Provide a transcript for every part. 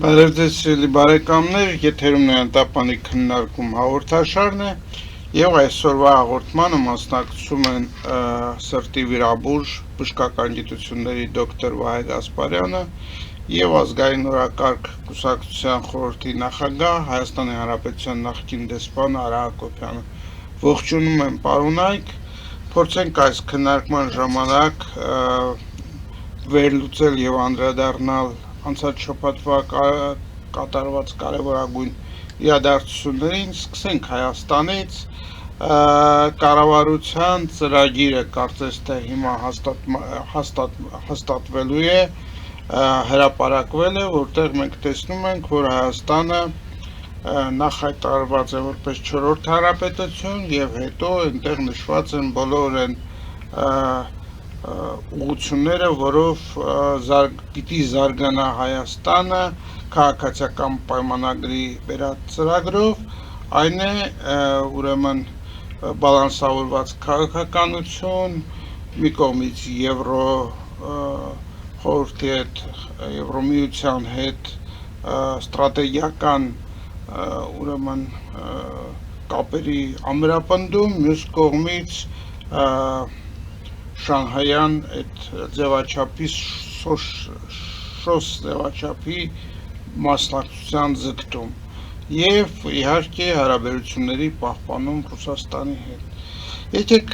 Բարև ձեզ սիրելի բարեկամներ, եթերում Տապանի քննարկում հաղորդաշարն է եւ այսօրվա հաղորդմանը մասնակցում են սրտի վիրաբույժ բժշկական գիտությունների դոկտոր Վահե Գասպարյանը եւ ազգային օրակարգ կուսակցության խորհրդի նախագահ Հայաստանի Հանրապետության նախկին դեսպան Արա Հակոբյանը։ Ողջունում եմ պարոնայք, փորձենք այս քննարկման ժամանակ վերլուծել եւ անդրադառնալ անցած շաբաթվա կատարված կարևորագույն իրադարձություններին, սկսենք Հայաստանից, կառավարության ծրագիրը կարծես թե հիմա հաստատվելու է, հրապարակվել է, որտեղ մենք տեսնում ենք, որ Հայաստանը նախ հայտարարված է որպես 4-րդ հանրապետություն եւ հետո այնտեղ նշված են բոլոր այն ուղղությունները, որով պիտի զարգանա Հայաստանը քաղաքացիական պայմանագրի վերած ծրագրով, այն է ուրեմն բալանսավորված քաղաքականություն, մի կողմից Եվրո խորհրդի հետ, Եվրոմիության հետ ստրատեգիական ուրեմն կապերի ամրապնդում, մյուս կողմից Շանհայյան այդ ձևաչափի շոս ձևաչափի մասնակցության ձգտում եւ իհարկե հարաբերությունների պահպանում Ռուսաստանի հետ։ Եկեք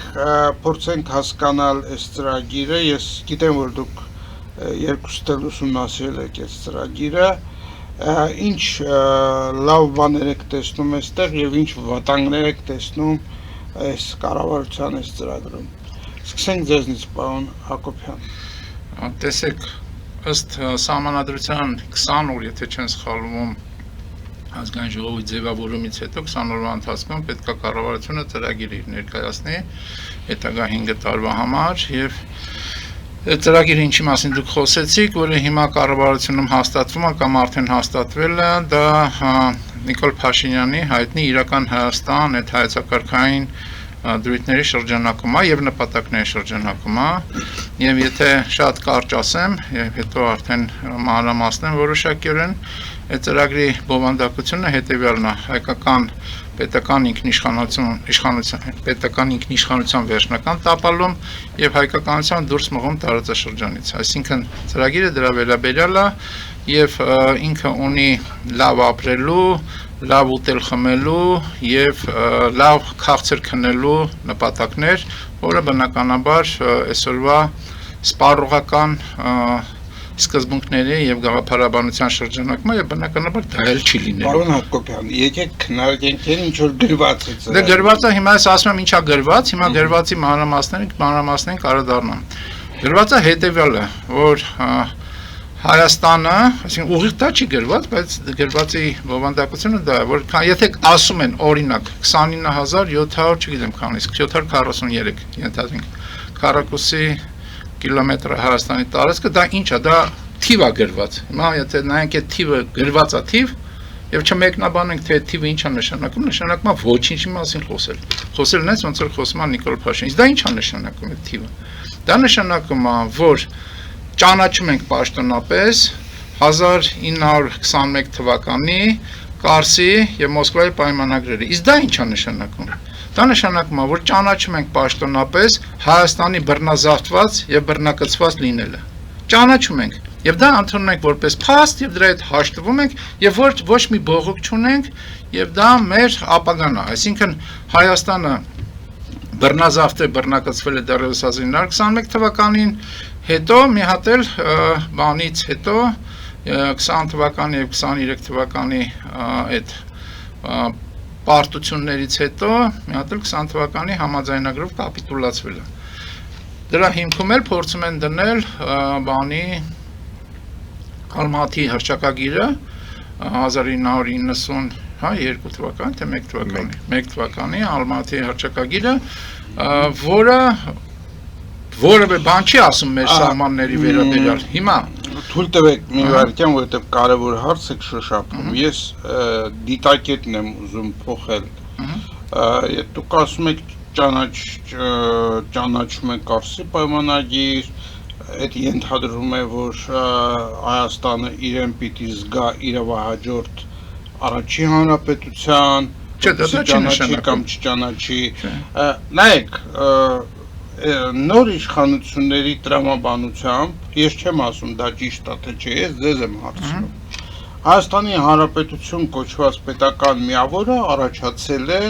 փորձենք հասկանալ այս ծրագիրը, ես գիտեմ, որ դուք երկուստ էլ ուսումնասիրել եք այս ծրագիրը, ինչ լավ բաներ եք տեսնում այստեղ եւ ինչ վտանգներ եք տեսնում այս կառավարության այս ծրագրում։ Սկսենք ձեզնից, պարոն Հակոբյան։ Տեսեք, ըստ սահմանադրության 20 օր, եթե չեն սխալվում, ազգային ժողովի ձևավորումից հետո 20 օրվա ընթացքում պետք է կառավարությունը ծրագիր ներկայացնի հետագա 5 տարվա համար եւ ծրագիրը ինչի մասին դուք խոսեցիք, որը հիմա կառավարությունում հաստատվում է կամ արդեն հաստատվել է, դա Նիկոլ Փաշինյանի հայտնի իրական Հայաստան այդ հայեցակարգային դրույթների շրջանակում է եւ նպատակների շրջանակում է եւ եթե շատ կարճ ասեմ եւ հետո արդեն մանրամասնեմ որոշակիորեն այդ ծրագրի բովանդակությունը հետեւյալն է հայկական պետական ինքնիշխանության վերջնական տապալում եւ հայկականության դուրս մղում տարածաշրջանից, այսինքն ծրագիրը դրա վերաբերյալ է եւ ինքը ունի լավ ապրելու, լավ ուտել խմելու եւ լավ քաղցր քնելու նպատակներ, որը բնականաբար այսօրվա սպառողական սկզբունքների եւ գաղափարաբանության շրջանակում է եւ բնականաբար դա էլ չի լինելու։ Պարոն Հակոբյան, եկեք քննարկենք ինչ որ գրված է։ Դե գրվածը հիմա ես ասում եմ ինչա գրված, հիմա գրվածի մանրամասներին կարադառնամ։ Գրվածը հետեւյալը, որ Հայաստանը, այսինքն ուղիղ դա չի գրված, բայց գրվածի բովանդակությունը դա է, որ եթե ասում են օրինակ 29700, չգիտեմ քանի, 743 ենթադրենք քառակուսի կիլոմետր Հայաստանի տարածքը, դա ինչ է, դա թիվ է գրված։ Հիմա եթե նայենք այդ թիվը գրված է թիվ, եւ չմեկնաբանենք թե այդ թիվը ինչ է նշանակում, նշանակում է ոչինչի մասին խոսել։ Խոսելն է ոնց որ խոսում է Նիկոլ Փաշինյանը։ Դա ինչ է նշանակում այդ թիվը։ Դա նշանակում է, որ ճանաչում ենք պաշտոնապես 1921 թվականի Կարսի եւ Մոսկվայի պայմանագրերը։ Իսկ դա ինչ է նշանակում։ Դա նշանակում է, որ ճանաչում ենք պաշտոնապես Հայաստանի բռնազավթված եւ բռնակցված լինելը։ Ճանաչում ենք եւ դա ընդունում ենք որպես փաստ եւ դրա հետ հաշտվում ենք եւ ոչ մի բողոք չունենք եւ դա մեր ապագան է։ Այսինքն Հայաստանը բռնացվել է դեռևս 1921 թվականին, հետո մի հատ էլ բանից հետո 20 թվականի եւ 23 թվականի այդ պարտություններից հետո մի հատ էլ 20 թվականի համաձայնագրով կապիտուլացվել է։ Դրա հիմքում էլ փորձում են դնել բանի Ալմատի հռչակագիրը 1992 թվականի, թե 1 թվականի Ալմատի հռչակագիրը, որը որևէ բան չի ասում մեր սահմանների վերաբերյալ։ Հիմա թույլ տվեք մի վարքյան, որովհետև կարևոր հարց եք շոշափում։ Ես դիտակետն եմ ուզում փոխել։ Դուք ասում եք ճանաչում եք Կարսի պայմանագիր, այդ ենթադրում է, որ Հայաստանը իրեն պիտի զգա իրավահաջորդ առաջի հանրապետության, Չէ, դա չի ճանաչի նշանակում։ կամ չճանաչի, նայեք, նոր իշխանությունների տրամաբանությամբ, ես չեմ ասում դա ճիշտ է թե չէ, ես ձեզ եմ հարցնում։ Հայաստանի Հանրապետություն կոչված պետական միավորը առաջացել է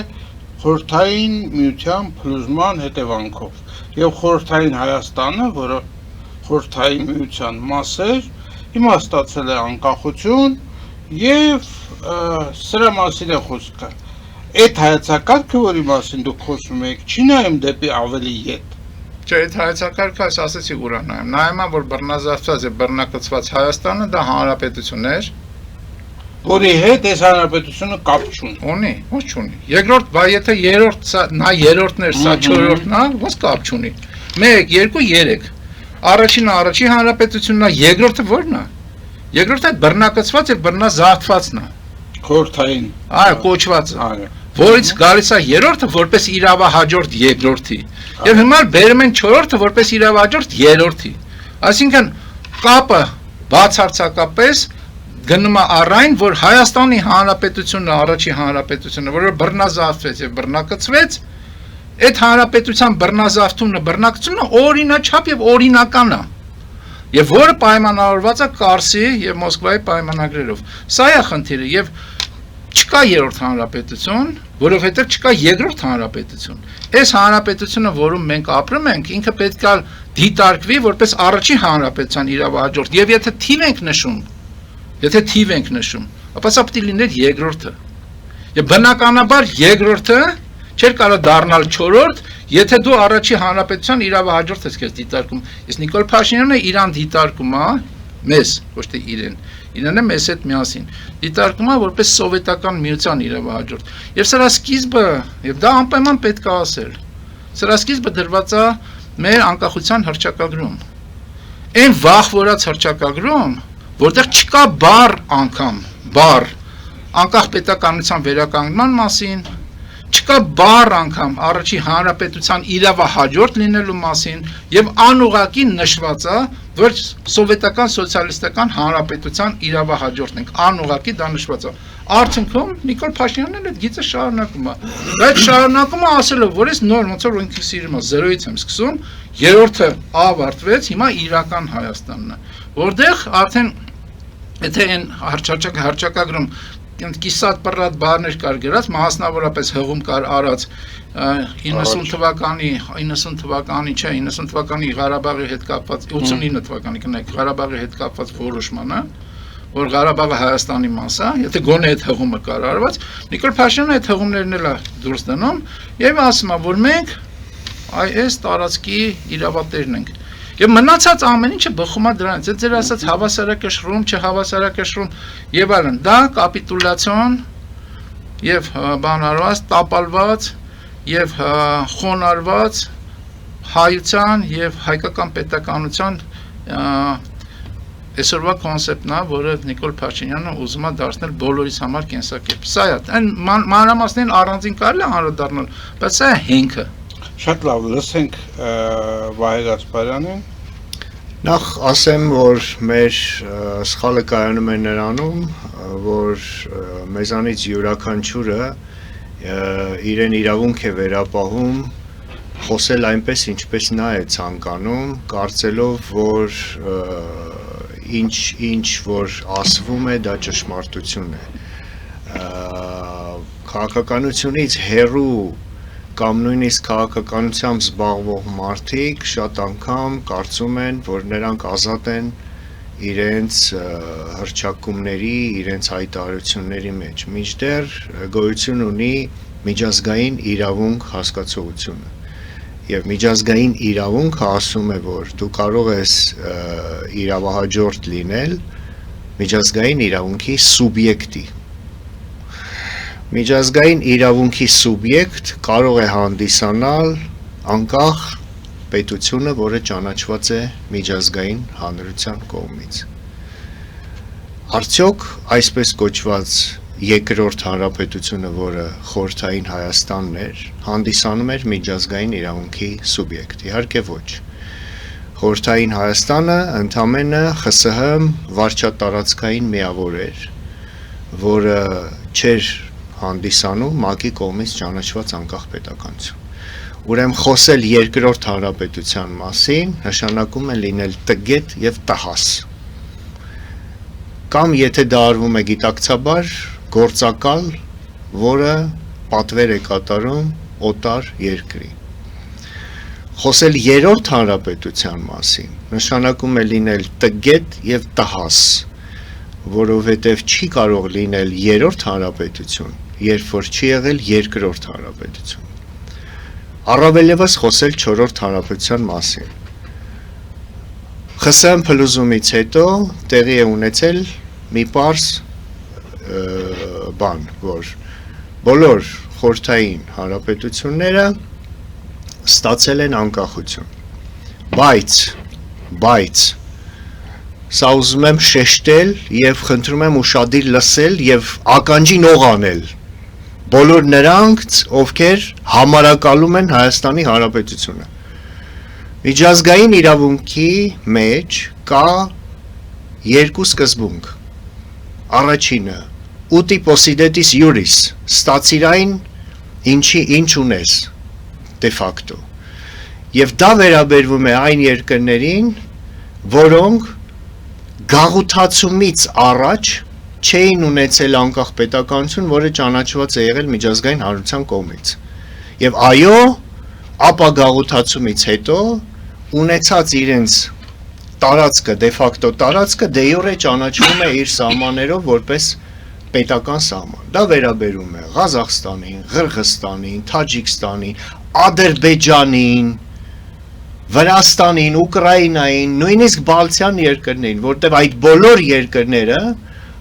Խորհրդային Միության փլուզման հետևանքով, եւ Խորհրդային Հայաստանը, որը Խորհրդային Միության մաս էր, իմաստացել է անկախություն եւ սրա մասին է խոսքը։ Այդ հայեցակարգը, որի մասին դուք խոսում եք, չի նայում դեպի ավելի ետ։ Չէ, այդ հայեցակարգը այս ասեցի ուրա նայում։ Նայում եմ, որ բռնազավթված է բռնակցված Հայաստանը, դա հանրապետություն էր, որի հետ այս հանրապետությունը կապ չունի։ ունի, ո՞նց չունի։ Երկրորդ, բա եթե երրորդ, նա երրորդն էր, սա չորրորդն է, ո՞նց կապ չունի։ 1, 2, 3։ Առաջինը առաջի հանրապետությունն է, երկրորդը ո՞րն է։ Երկրորդը բռնակցված եւ բռնազավթվածն է։ Խորհրդային։ Այո, կոչվածը։ Այո։ Որից գալիս է երրորդը որպես իրավահաջորդ երկրորդի։ Եվ հիմա բերում են չորրորդը որպես իրավահաջորդ երրորդի։ Այսինքն կապը բացարձակապես գնում է առայն, որ Հայաստանի Հանրապետությունն առաջի հանրապետությունը, որը բռնազավթվեց եւ բռնակցվեց, այդ հանրապետության բռնազավթումը, բռնակցությունը օրինաչափ եւ օրինական է։ Եվ որը պայմանավորված է Կարսի եւ Մոսկվայի պայմանագրերով։ Սա է խնդիրը եւ չկա երրորդ հանրապետություն, որովհետեւ չկա երկրորդ հանրապետություն։ Այս հանրապետությունը, որում մենք ապրում ենք, ինքը պետք է դիտարկվի որպես առաջի հանրապետության իրավահաջորդ։ Եվ եթե թիվ ենք նշում, ապա սա պետք է լիներ երկրորդը։ Եվ բնականաբար երկրորդը չէր կարող դառնալ չորրորդ, եթե դու առաջի հանրապետության իրավահաջորդ ես քեզ դիտարկում։ Ես Նիկոլ Փաշինյանը իրան դիտարկում է մեզ, ոչ թե իրեն։ Իրանը մեզ հետ միասին դիտարկում է որպես սովետական միության իրավահաջորդ։ Եվ սրա սկիզբը, եւ դա անպայման պետք է ասել, սրա սկիզբը դրված է մեր անկախության հռչակագրում։ Այն վաղ որած հռչակագրում, որտեղ չկա բառ անկախ պետականության վերականգնման մասին, չկա բառ անգամ առաջի հանրապետության իրավահաջորդ լինելու մասին եւ անուղղակի նշված է, որ սովետական սոցիալիստական հանրապետության իրավահաջորդն ենք, անուղղակի դա նշված է։ Արդյունքում Նիկոլ Փաշինյանն այդ գիծը շարունակում է։ Բայց շարունակումը ասելով, որ ես նոր ոնց որ ինքը սիրում է 0-ից եմ սկսում, երրորդը ավարտվեց, հիմա իրական Հայաստանն է, որտեղ արդեն եթե այն հռչակագրում կիսատ պռատ բառներ կար գրած, մասնավորապես հղում կար արած 90 թվականի Ղարաբաղի հետ կապված 89 թվականի կնեք Ղարաբաղի հետ կապված որոշմանը, որ Ղարաբաղը Հայաստանի մաս է, եթե գոնե այդ հղումը կար արված, Նիկոլ Փաշինյանը այդ հղումներն էլ է դուրս դնում եւ ասում է, որ մենք այս տարածքի իրավատերն ենք։ Եվ մնացած ամեն ինչը բխում է դրանից, այդ ձեր ասած հավասարակշռում, չհավասարակշռում եւ այլն, դա կապիտուլյացիոն եւ բանարված, տապալված եւ խոնարհված հայության եւ հայկական պետականության այսօրվա կոնցեպտն է, որը Նիկոլ Փաշինյանը ուզում է դարձնել բոլորիս համար կենսակերպ։ Սա է, այն մանրամասներին առանձին կարելի է հանրադառնալ, բայց սա է հենքը։ Շատ լավ, լսենք Վահե Գասպարյանին։ Նախ ասեմ, որ մեր սխալը կայանում է նրանում, որ մեզանից յուրաքանչյուրը իրեն իրավունք է վերապահում խոսել այնպես, ինչպես նա է ցանկանում, կարծելով, որ ինչ որ ասվում է, դա ճշմարտություն է։ Քաղաքականությունից հեռու կամ նույնիսկ քաղաքականությամբ զբաղվող մարդիկ շատ անգամ կարծում են, որ նրանք ազատ են իրենց հռչակումների, իրենց հայտարարությունների մեջ, մինչդեռ գոյություն ունի միջազգային իրավունք հասկացողությունը։ Եվ միջազգային իրավունքը ասում է, որ դու կարող ես իրավահաջորդ լինել միջազգային իրավունքի սուբյեկտի։ Միջազգային իրավունքի սուբյեկտ կարող է հանդիսանալ անկախ պետությունը, որը ճանաչված է միջազգային հանրության կողմից։ Արդյոք այսպես կոչված երկրորդ հանրապետությունը, որը խորհրդային Հայաստանն էր, հանդիսանում էր միջազգային իրավունքի սուբյեկտ։ Իհարկե ոչ։ Խորհրդային Հայաստանը ընդամենը ԽՍՀՄ վարչատարածքային միավոր էր, որը չէր հանդիսանում ՄԱԿ-ի կողմից ճանաչված անկախ պետականություն։ Ուրեմն խոսել երկրորդ հանրապետության մասին նշանակում է լինել տգետ եւ տհաս։ Կամ եթե դա արվում է գիտակցաբար, գործակալ, որը պատվեր է կատարում օտար երկրի։ Խոսել երրորդ հանրապետության մասին նշանակում է լինել տգետ եւ տհաս, որովհետեւ չի կարող լինել երրորդ հանրապետություն, երբ որ չի եղել երկրորդ հանրապետություն։ Առավելևս խոսել չորրորդ հանրապետության մասին։ ԽՍՀՄ փլուզումից հետո տեղի է ունեցել մի պարզ բան, որ բոլոր խորհրդային հանրապետությունները ստացել են անկախություն։ Բայց սա ուզում եմ շեշտել եւ խնդրում եմ ուշադիր լսել եւ ականջին օղ անել բոլոր նրանք, ովքեր համարակալում են Հայաստանի Հանրապետությունը։ Միջազգային իրավունքի մեջ կա երկու սկզբունք։ Առաջինը՝ uti possidetis iuris, ստացիր այն, ինչ ունես de facto։ Եվ դա վերաբերվում է այն երկրներին, որոնք գաղութացումից առաջ չէին ունեցել անկախ պետականություն, որը ճանաչված է եղել միջազգային հանրության կողմից։ Եվ այո, ապա գաղութացումից հետո ունեցած իրենց տարածքը, de facto տարածքը de jure ճանաչվում է իր սահմաններով որպես պետական սահման։ Դա վերաբերում է Ղազախստանին, Ղրղստանին, Թաջիկստանին, Ադրբեջանին, Վրաստանին, Ուկրաինային, նույնիսկ Բալթյան երկրներին, որտեղ այդ բոլոր երկրները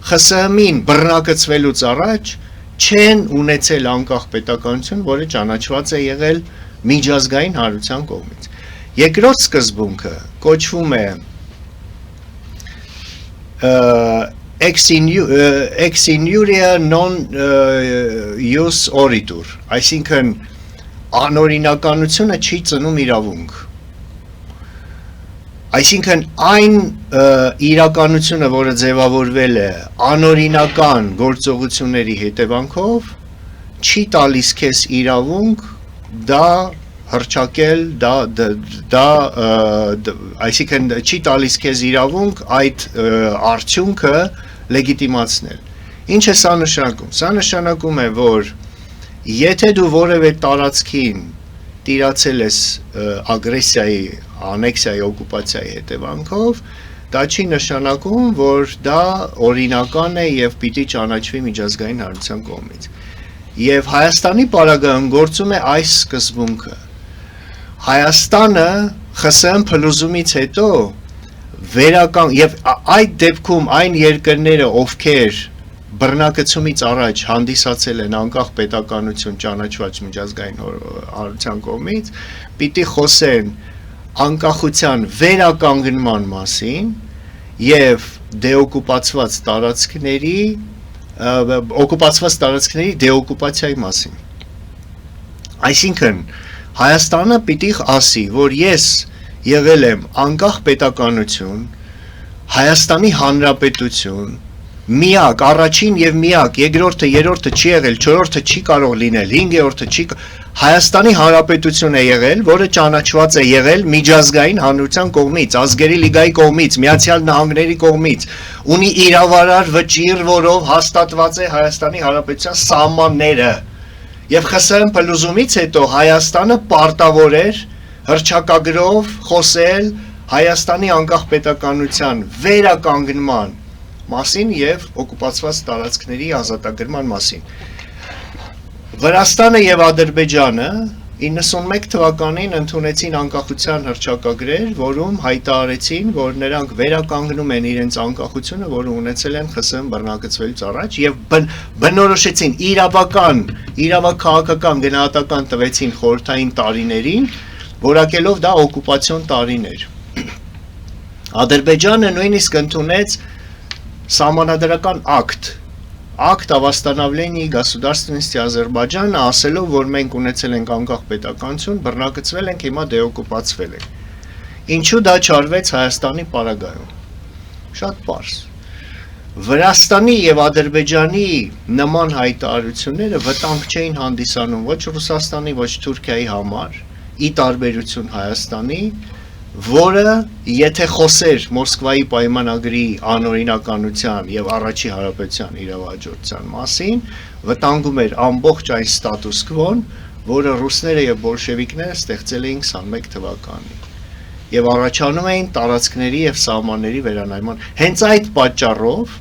ԽՍՀՄ-ին բռնակցվելուց առաջ չեն ունեցել անկախ պետականություն, որը ճանաչված է եղել միջազգային հանրության կողմից։ Երկրորդ սկզբունքը կոչվում է ex iniuria non ius oritur, այսինքն անօրինականությունը չի ծնում իրավունք։ Այսինքն այն իրականությունը, որը ձևավորվել է անօրինական գործողությունների հետևանքով, չի տալիս քեզ իրավունք դա հռչակել, այսինքն չի տալիս քեզ իրավունք այդ արդյունքը լեգիտիմացնել։ Ինչ է սա նշանակում։ Սա նշանակում է, որ եթե դու որևէ տարածքին տիրացել ես ագրեսիայի, անեքսիայի, օկուպացիայի հետևանքով, դա չի նշանակում, որ դա օրինական է եւ պիտի ճանաչվի միջազգային հանրության կողմից։ Եվ Հայաստանի պարագայում գործում է այս սկզբունքը։ Հայաստանը ԽՍՀՄ փլուզումից հետո եւ այդ դեպքում այն երկրները, ովքեր բռնակցումից առաջ հանդիսացել են անկախ պետականություն ճանաչված միջազգային հանրության կողմից, պիտի խոսեն անկախության վերականգնման մասին եւ դեօկուպացված տարածքների դեօկուպացիայի մասին։ Այսինքն Հայաստանը պիտի ասի, որ ես եղել եմ անկախ պետականություն, Հայաստանի Հանրապետություն, միակ, առաջին եւ միակ, երկրորդը, երրորդը չի եղել, չորրորդը չի կարող լինել, հինգերորդը չի, Հայաստանի Հանրապետություն է եղել, որը ճանաչված է եղել միջազգային հանրության կողմից, ազգերի լիգայի կողմից, Միացյալ Նահանգների կողմից, ունի իրավարար վճիռ, որով հաստատված է Հայաստանի Հանրապետության սահմանները։ Եվ ԽՍՀՄ փլուզումից հետո Հայաստանը պարտավոր էր հռչակագրով խոսել Հայաստանի անկախ պետականության վերականգնման մասին եւ օկուպացված տարածքների ազատագրման մասին։ Վրաստանը եւ Ադրբեջանը 91 թվականին ընդունեցին անկախության հռչակագրեր, որում հայտարարեցին, որ նրանք վերականգնում են իրենց անկախությունը, որը ունեցել են ԽՍՀՄ բռնակցվելուց առաջ եւ բնորոշեցին իրավաքաղաքական գնահատական տվեցին խորհրդային տարիներին, որակելով դա օկուպացիոն տարիներ։ Ադրբեջանը նույնիսկ ընդունեց սահմանադրական ակտ о восстановлении государственности Ադրբեջանը, ասելով, որ մենք ունեցել ենք անկախ պետականություն, բռնակցվել ենք, հիմա դեօկուպացվել ենք։ Ինչու դա չարվեց Հայաստանի պարագայում։ Շատ պարզ։ Վրաստանի եւ Ադրբեջանի նման հայտարարությունները վտանգ չէին հանդիսանում ոչ Ռուսաստանի, ոչ Թուրքիայի համար, ի տարբերություն Հայաստանի, որը եթե խոսեր Մոսկվայի պայմանագրի անօրինականության եւ առաջի հանրապետության իրավահաջորդության մասին, վտանգում էր ամբողջ այն ստատուս քվոն, որը ռուսները եւ բոլշևիկները ստեղծել էին 21 թվականին։ Եվ առաջանում էին տարածքների եւ սահմանների վերանայման։ Հենց այդ պատճառով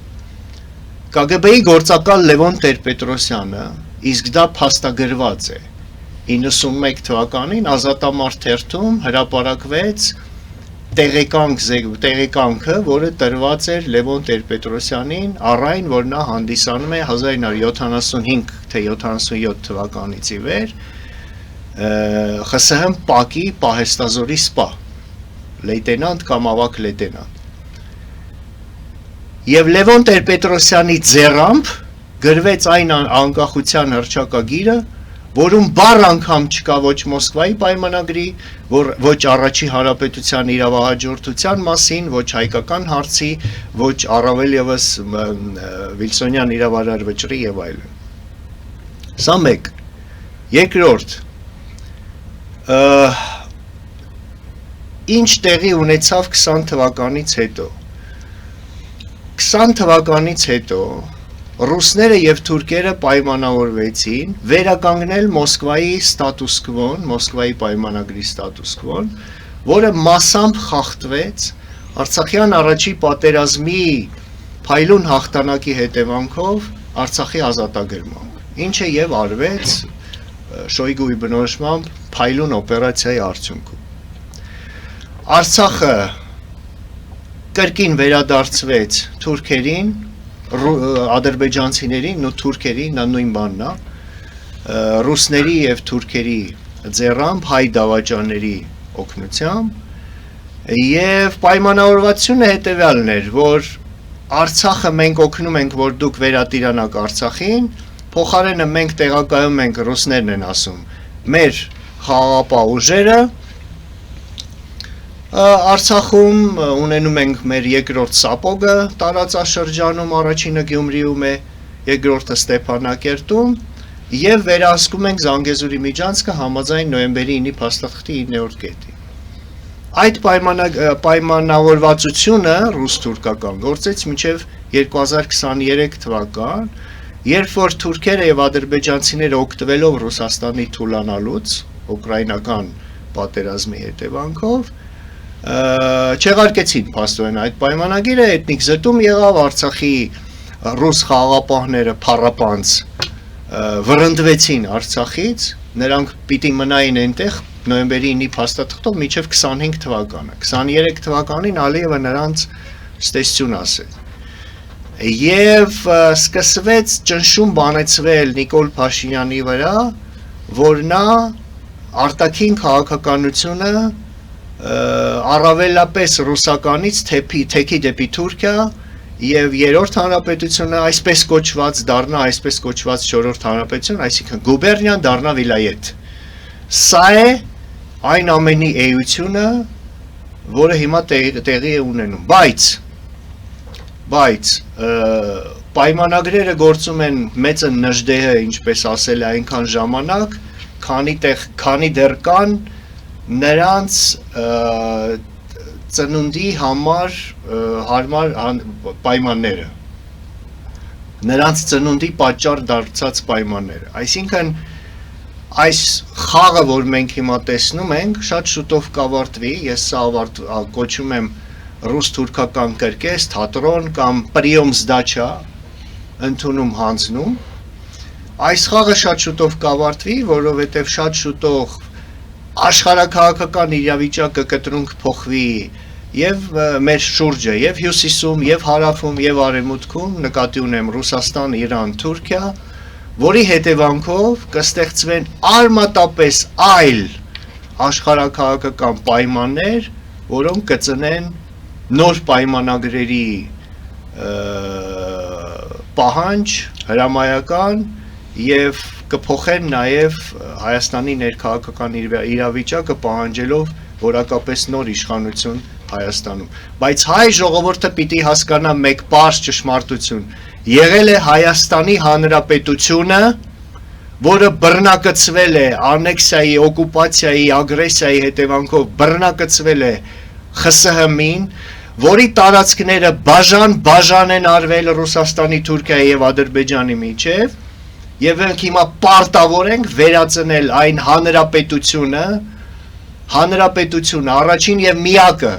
KGB-ի գործակալ Լևոն Տեր-Պետրոսյանը, իսկ դա փաստագրված է, 91 թվականին Ազատամարտ թերթում հրապարակվեց տեղեկանքը, որը տրված էր Լևոն Տեր-Պետրոսյանին առայն, որ նա հանդիսանում է 1975 թե 77 թվականից ի վեր ԽՍՀՄ ՊԱԿ-ի պահեստազորի սպա, լեյտենանտ կամ ավագ լեյտենանտ։ Եվ Լևոն Տեր-Պետրոսյանի ձեռամբ գրվեց այն անկախության հռչակագիրը, որում բառ անգամ չկա ոչ Մոսկվայի պայմանագրի, ոչ առաջի հանրապետության իրավահաջորդության մասին, ոչ հայկական հարցի, ոչ առավել եւս Վիլսոնյան իրավարար վճռի եւ այլն։ Սա մեկ։ Երկրորդ, ինչ տեղի ունեցավ 20 թվականից հետո։ 20 թվականից հետո ռուսները եւ թուրքերը պայմանավորվեցին վերականգնել Մոսկվայի ստատուս քվոն, Մոսկվայի պայմանագրի ստատուս քվոն, որը մասամբ խախտվեց Արցախյան առաջի պատերազմի փայլուն հաղթանակի հետևանքով Արցախի ազատագրմամբ, ինչը եւ արվեց Շոյգուի բնորոշմամբ փայլուն օպերացիայի արդյունքում։ Արցախը կրկին վերադարձվեց թուրքերին, ադրբեջանցիներին ու թուրքերին, նա նույն բանն է, ռուսների եւ թուրքերի ձեռամբ հայ դավաճանների օգնությամբ եւ պայմանավորվածությունը հետեւյալն էր, որ Արցախը մենք օգնում ենք, որ դուք վերատիրանաք Արցախին, փոխարենը մենք տեղակայում ենք, ռուսներն են ասում, մեր խաղաղապահ ուժերը Արցախում ունենում ենք մեր երկրորդ սապոգը տարածաշրջանում, առաջինը Գյումրիում է, երկրորդը Ստեփանակերտում եւ վերահսկում ենք Զանգեզուրի միջանցքը համաձայն նոյեմբերի 9-ի փաստաթղթի 9-րդ կետի։ Այդ պայմանավորվածությունը ռուս-թուրքական գործեց մինչև 2023 թվական, երբ որ թուրքերը եւ ադրբեջանցիները օգտվելով Ռուսաստանի թուլանալուց, ուկրաինական պատերազմի հետևանքով չեղարկեցին փաստորեն այդ պայմանագիրը, էթնիկ զտում եղավ, Արցախի ռուս խաղաղապահները փառապանց վռնդվեցին Արցախից, նրանք պիտի մնային այնտեղ նոյեմբերի 9-ի փաստաթղթով մինչև 25 թվականը։ 23 թվականին Ալիևը նրանց ստեսություն ասել։ Եվ սկսվեց ճնշում բանեցվել Նիկոլ Փաշինյանի վրա, որ նա արտաքին քաղաքականությունը առավելապես ռուսականից թեքի դեպի Թուրքիա եւ երրորդ հանրապետությունը այսպես կոչված դառնա, այսպես կոչված չորրորդ հանրապետություն, այսինքն գուբերնիան դառնա վիլայետ։ Սա է այն ամենի էությունը, որը հիմա տեղի է ունենում, բայց պայմանագրերը գործում են մեծը նժդեհը, ինչպես ասել է, այնքան ժամանակ, քանի դեռ կան նրանց ծնունդի համար հարմար պայմանները, նրանց ծնունդի պատճառ դարձած պայմանները, այսինքն այս խաղը, որ մենք հիմա տեսնում ենք, շատ շուտով կավարտվի, ես սա կոչում եմ ռուս-թուրքական կրկես, թատրոն կամ պրիոմ զդաչա, ընդունում հանձնում, այս խաղը շատ շուտով կավարտվի, որովհետև շատ շուտով աշխարհաքաղաքական իրավիճակը կտրունք փոխվի եւ մեր շուրջը եւ հյուսիսում եւ հարավում եւ արևմուտքում նկատի ունեմ Ռուսաստան, Իրան, Թուրքիա, որի հետևանքով կստեղծվեն արմատապես այլ աշխարհաքաղաքական պայմաններ, որոնք կծնեն նոր պայմանագրերի պահանջ, հրամայական եւ կփոխեն նաեւ Հայաստանի ներքաղաքական իրավիճակը պահանջելով որակապես նոր իշխանություն Հայաստանում։ Բայց հայ ժողովուրդը պիտի հասկանա մեկ պարզ ճշմարտություն։ Եղել է Հայաստանի Հանրապետությունը, որը բռնակցվել է անեքսիայի, օկուպացիայի, ագրեսիայի հետևանքով բռնակցվել է ԽՍՀՄ-ին, որի տարածքները բաժան են արվել Ռուսաստանի, Թուրքիայի եւ Ադրբեջանի միջև, եւ մենք հիմա պարտավոր ենք վերածնել այն հանրապետությունը առաջին եւ միակը,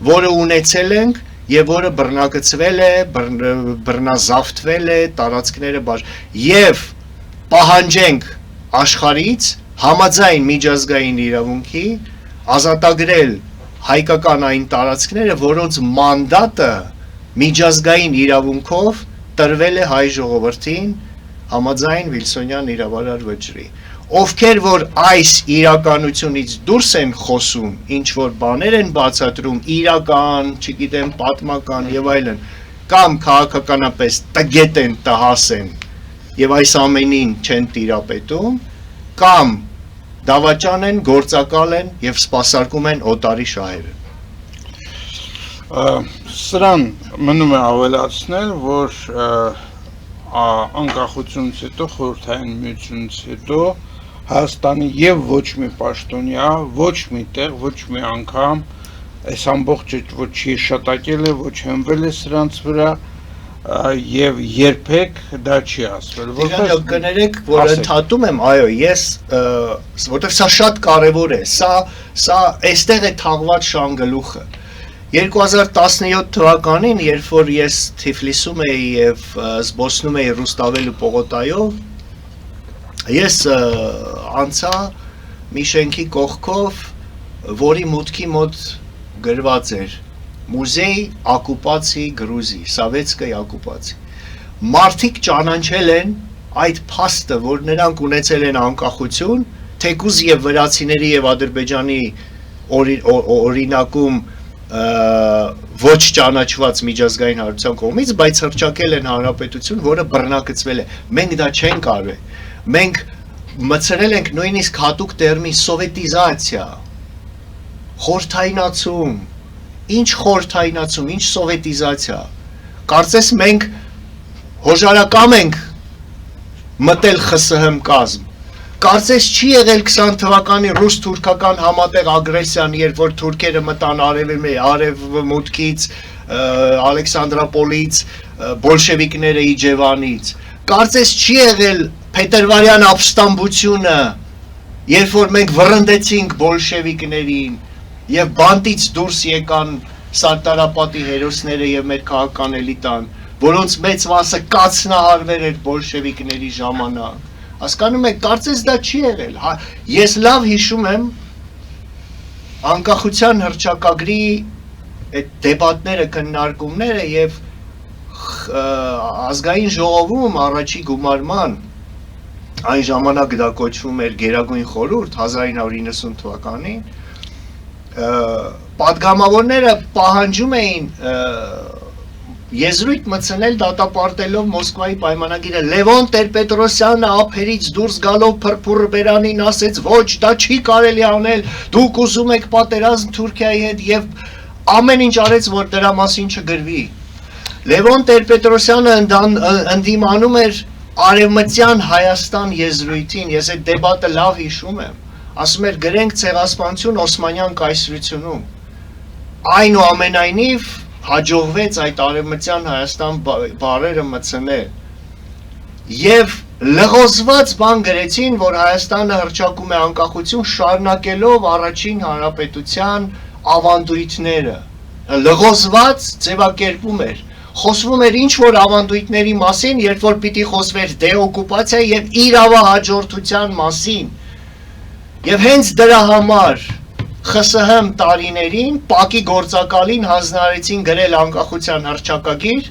որը ունեցել ենք եւ որը բռնակցվել է, բռնազավթվել է, տարածքները եւ պահանջենք աշխարհից համաձայն միջազգային իրավունքի ազատագրել հայկական այն տարածքները, որոնց մանդատը միջազգային իրավունքով տրվել է հայ ժողովրդին համաձայն Վիլսոնյան իրավարար վճռի։ Ովքեր որ այս իրականությունից դուրս են խոսում, ինչ որ բաներ են բացատրում, իրական, չգիտեմ, պատմական եւ այլն, կամ քաղաքականապես տգետ են, տհաս են եւ այս ամենին չեն տիրապետում, կամ դավաճան են, գործակալ են եւ սպասարկում են օտարի շահերը։ Սրան մնում է ավելացնել, որ անկախությունից հետո, խորհրդային միությունից հետո Հայաստանի եւ ոչ մի պաշտոնյա, ոչ մի տեղ, ոչ մի անգամ այս ամբողջը ոչ հիշատակել է, ոչ հենվել է սրանց վրա եւ երբեք դա չի ասվել, որովհետեւ կներեք, որ ընդհատում եմ, այո, ես որովհետեւ սա շատ կարեւոր է, սա այստեղ է թաղված շանգլուխը։ 2017 թվականին, երբ որ ես Թիֆլիսում էի եւ զբոսնում էի Ռուստավելու պողոտայով, ես անցա մի շենքի կողքով, որի մուտքի մոտ գրված էր Մուզեյ Ակուպացիի Գրուզի, Սովետսկայի Ակուպացիի։ Մարդիկ ճանաչել են այդ փաստը, որ նրանք ունեցել են անկախություն, թեկուզ եւ վրացիների եւ Ադրբեջանի օրինակում ոչ ճանաչված միջազգային հարության կողմից, բայց հռչակել են հանրապետություն, որը բռնակցվել է։ Մենք դա չենք արվել։ Մենք մտցրել ենք նույնիսկ հատուկ տերմին սովետիզացիա, խորհրդայնացում, ինչ խորհրդայնացում, ինչ սովետիզացիա։ Կարծես մենք հոժարակամ ենք մտել ԽՍՀՄ կազմ։ Կարծես չի եղել 20 թվականի ռուս-թուրքական համատեղ ագրեսիան, երբ որ թուրքերը մտան արևմուտքից, Ալեքսանդրապոլից, բոլշևիկները Իջևանից։ Կարծես չի եղել փետրվարյան ապստամբությունը, երբ որ մենք վռնդեցինք բոլշևիկներին եւ բանտից դուրս եկան Սարտարապատի հերոսները եւ մեր քաղաքական էլիտան, որոնց մեծ մասը կացնահարվել էր բոլշևիկների ժամանակ։ Հասկանում եք, կարծես դա չի եղել։ Ես լավ հիշում եմ անկախության հռչակագրի այդ դեբատները, քննարկումները եւ ազգային ժողովում առաջի գումարման, այն ժամանակ դա կոչվում էր Գերագույն խորհուրդ 1990 թվականին, պատգամավորները պահանջում էին եզրույթ մտցնել դատապարտելով Մոսկվայի պայմանագիրը։ Լևոն Տեր-Պետրոսյանը ափերից դուրս գալով փրփուռ բերանին ասեց, ոչ, դա չի կարելի անել, դուք ուզում եք պատերազմ Թուրքիայի հետ եւ ամեն ինչ արեց, որ դրա մասին չգրվի։ Լևոն Տեր-Պետրոսյանը ընդդիմանում էր Արևմտյան Հայաստան եզրույթին, ես այդ դեբատը լավ հիշում եմ, ասում էր գրենք ցեղասպանություն Օսմանյան կայսրությունում։ Այնուամենայնիվ հաջողվեց այդ Արևմտյան Հայաստան բարերը մտցնել եւ լղոզված բան գրեցին, որ Հայաստանը հռչակում է անկախություն շարունակելով առաջին հանրապետության ավանդույթները, լղոզված ձևակերպում էր, խոսվում էր ինչ որ ավանդույթների մասին, երբ որ պիտի խոսվեր դեօկուպացիայի եւ իրավահաջորդության մասին եւ հենց դրա համար ԽՍՀՄ տարիներին ՊԱԿ-ի գործակալին հանձնարարեցին գրել անկախության հռչակագիր,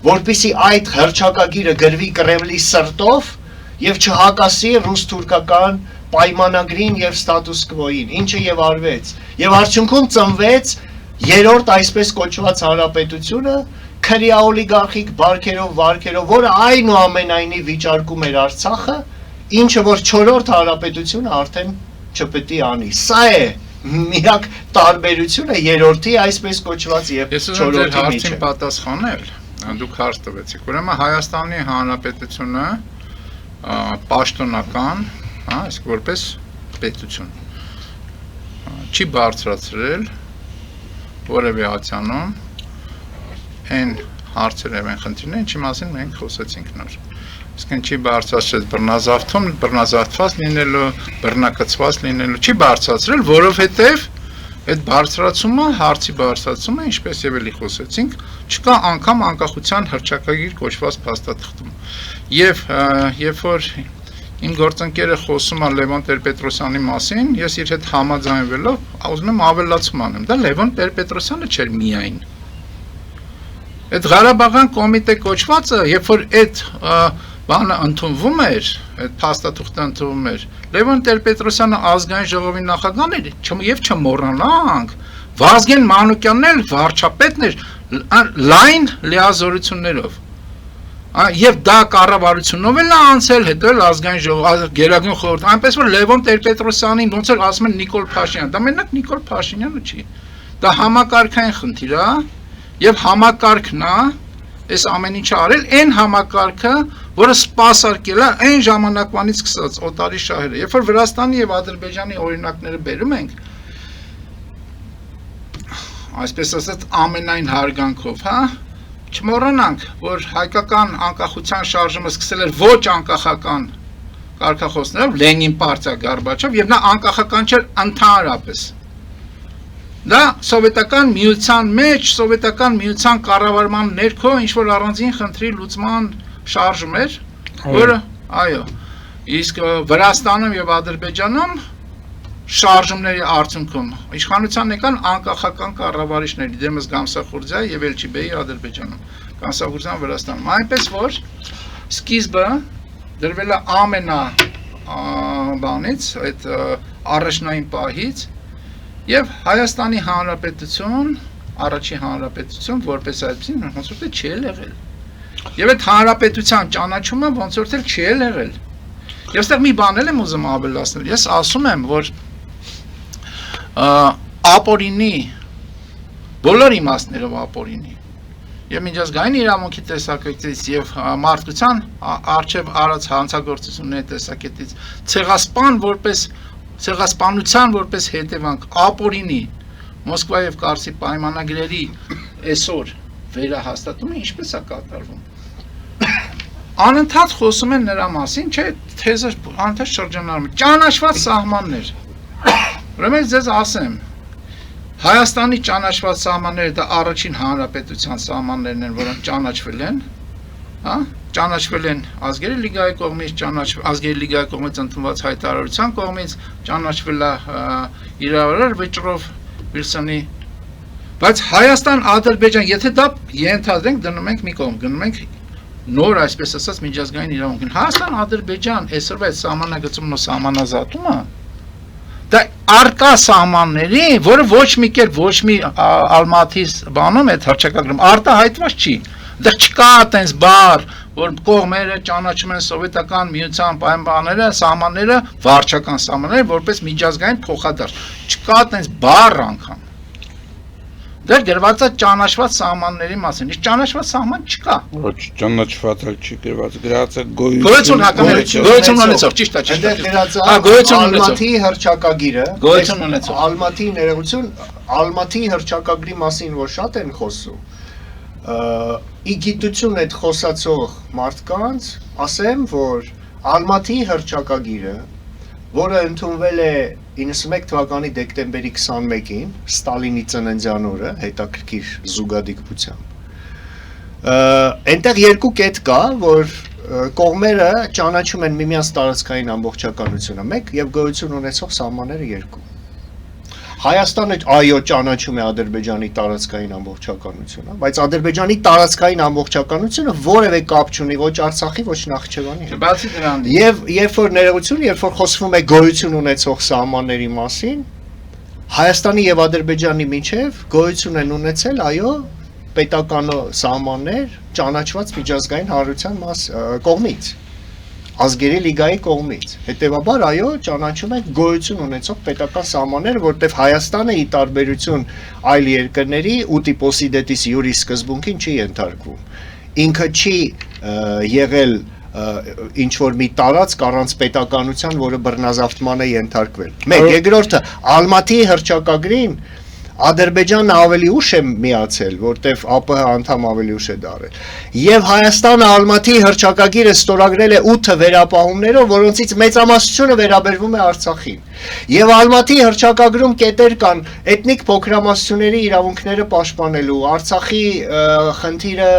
որպեսզի այդ հռչակագիրը գրվի Կրեմլի սրտով եւ չհակասի ռուս-թուրքական պայմանագրին եւ ստատուս կվոյին, ինչը եւ արվեց։ Եվ արդյունքում ծնվեց երրորդ այսպես կոչված հանրապետությունը, քրեա օլիգարխիկ բարքերով, որը այնուամենայնիվ վիճարկում էր Արցախը, ինչը որ չորրորդ հանրապետությունը արդեն չպետք է անի։ Սա է միակ տարբերությունը երրորդի այսպես կոչված եւ Ես ուզում ձեր չորրորդի հարցին միջև։ պատասխանել, դուք հարց տվեցիք։ Ուրեմն Հայաստանի Հանրապետությունը պաշտոնական, իսկ որպես պետություն չի բարձրացրել որևէ ացանում այն հարցերը եւ այն խնդիրները, ինչի մասին մենք խոսեցինք նոր։ Իսկ այն չի բարձրացրել բռնազավթում, բռնազավթված լինելու, բռնակցված լինելու, չի բարձրացրել, որովհետեւ այդ բարձրացումը, հարցի բարձրացումը, ինչպես եւ էլի խոսեցինք, չկա անգամ անկախության հռչակագիր կոչված փաստաթղթում։ Եվ երբ որ իմ գործընկերը խոսում է Լևոն Տեր-Պետրոսյանի մասին, ես իր հետ համաձայնվելով ուզում եմ ավելացում անեմ, դա Լևոն Տեր-Պետրոսյանը չէր միայն։ Այդ Ղարաբաղյան կոմիտե կոչվածը, երբ որ այդ բանը ընդունվում էր, այդ փաստաթուղթը ընդունվում էր, Լևոն Տեր-Պետրոսյանը ազգային ժողովի նախագահն էր, եւ չմոռանանք, Վազգեն Մանուկյանն էլ վարչապետն էր լայն լիազորություններով։ Եվ դա կառավարությունով էլ անցել, հետո էլ ազգային ժողով, գերագույն խորհուրդ, այնպես որ Լևոն Տեր-Պետրոսյանին ոնց էր ասում են Նիկոլ Փաշինյան, դա մենակ Նիկոլ Փաշինյանը չի։ Դա համակարգային խնդիր է, եւ համակարգն է, այս ամեն ինչը արել, այն համակարգը, որը սպասարկել է այն ժամանակվանից սկսած օտարի շահերը։ Երբ որ Վրաստանի եւ Ադրբեջանի օրինակները բերում ենք, այսպես ասած ամենայն հարգանքով, չմոռանանք, որ հայկական անկախության շարժումը սկսել էր ոչ անկախական կարգախոսներով, Լենին պարտիա Գորբաչով, եւ նա անկախական չէր ընդհանրապես։ Դա սովետական միության մեջ, սովետական միության կառավարման ներքո ինչ-որ առանձին խնդրի լուծման շարժում էր, որը, այո, իսկ Վրաստանում եւ Ադրբեջանում շարժումների արդյունքում իշխանության եկան անկախական կառավարիչներ, դեմս Գամսախուրդիա եւ Էլչիբեի Ադրբեջանում, Գամսախուրդիան Վրաստանում, այնպես որ սկիզբը դրվել է ամենա բանից, այդ առաջնային պահից եւ Հայաստանի Հանրապետություն, առաջի հանրապետություն, որպես այդպեսին ոնց որ չի եղել։ Եվ այդ հանրապետության ճանաչումը ոնց որ չի եղել։ Եվ այստեղ մի բան եմ ուզում ավելացնել։ Ես ասում եմ, որ ապօրինի բոլոր իմաստներով ապօրինի եւ միջազգային իրավունքի տեսակետից եւ մարդկության արժեվ արած հանցագործությունների տեսակետից ցեղասպանության որպես հետևանք ապօրինի Մոսկվա եւ Կարսի պայմանագրերի այսօր վերահաստատումը ինչպես է կատարվում։ Անընդհատ խոսում են նրա մասին, չէ, թեզը անընդհատ շրջանառում է, ճանաչված սահմաններ։ Ուրեմն ձեզ ասեմ, Հայաստանի ճանաչված սահմանները դա առաջին հանրապետության սահմաններն են, որոնք ճանաչվել են, ճանաչվել են Ազգերի լիգայի կողմից, Ազգերի լիգայի կողմից ընդունված հայտարարության կողմից, ճանաչվել է իրավարար վճռով Վիլսոնի, բայց Հայաստան-Ադրբեջան, եթե դա ենթադրենք, դնում ենք մի կողմ, գնում ենք նոր այսպես ասած միջազգային իրավունքին։ Հայաստան-Ադրբեջան այսօրվա այդ սահմանագծումն ու սահմանազատումը դա արկա սահմանների, որը ոչ մի կերպ ոչ մի Ալմատի բանում այդ հռչակագրում արտահայտված չի։ Դա չկա այտենց բառ, որ կողմերը ճանաչում են սովետական միության պայմանները, սահմանները, վարչական սահմանները որպես միջազգային փոխադարձ։ Չկա այտենց բառ անգամ։ Դեռ գրված է ճանաչված սահմանների մասին, իսկ ճանաչված սահման չկա։ Ոչ, ճանաչված չի գրված, գրած է գոյություն ունեցող, ճիշտ է, ճիշտ է։ Գրած է Ալմատի հռչակագիրը, գոյություն ունեցող։ Ալմատի ներողություն, Ալմատի հռչակագրի մասին որ շատ են խոսում, ի գիտություն այդ խոսացող մարդկանց ասեմ, որ Ալմատի հռչակագիրը, որը ընդունվել է 91 թվականի դեկտեմբերի 21-ին, Ստալինի ծննդյան օրը, հետաքրքիր զուգադիպությամբ, այնտեղ երկու կետ կա, որ կողմերը ճանաչում են միմյանց տարածքային ամբողջականությունը մեկ եւ գոյություն ունեցող սահմանները երկու։ Հայաստանը այո ճանաչում է Ադրբեջանի տարածքային ամբողջականությունը, բայց Ադրբեջանի տարածքային ամբողջականությունը որևէ կապ չունի ոչ Արցախի, ոչ Նախիջևանի հետ։ Բացի դրանից, Եվ երբ որ ներողություն, երբ որ խոսվում է գոյություն ունեցող սահմանների մասին, Հայաստանի եւ Ադրբեջանի միջև գոյություն են ունեցել, այո, պետական սահմաններ ճանաչված միջազգային հանրության կողմից։ ազգերի լիգայի կողմից։ Հետևաբար այո, ճանաչում ենք գոյություն ունեցող պետական սահմանները, որտեղ Հայաստանը ի տարբերություն այլ երկրների ուտիպոսիդետիս յուրի սկզբունքին չի ենթարկվում։ Ինքը չի եղել ինչ որ մի տարածք առանց պետականության, որը բռնազավթման է ենթարկվել։ Մեկ, երկրորդը Ալմատիի հռչակագրին Ադրբեջանը ավելի ուշ է միացել, որտեվ ԱՊՀ անդամ ավելի ուշ է դարել։ Եվ Հայաստանը Ալմատիի հռչակագիրը ստորագրել է 8 վերապահումներով, որոնցից մեծամասնությունը վերաբերվում է Արցախին։ Եվ Ալմատիի հռչակագրում կետեր կան էթնիկ փոքրամասնությունների իրավունքները պաշտպանելու, Արցախի խնդիրը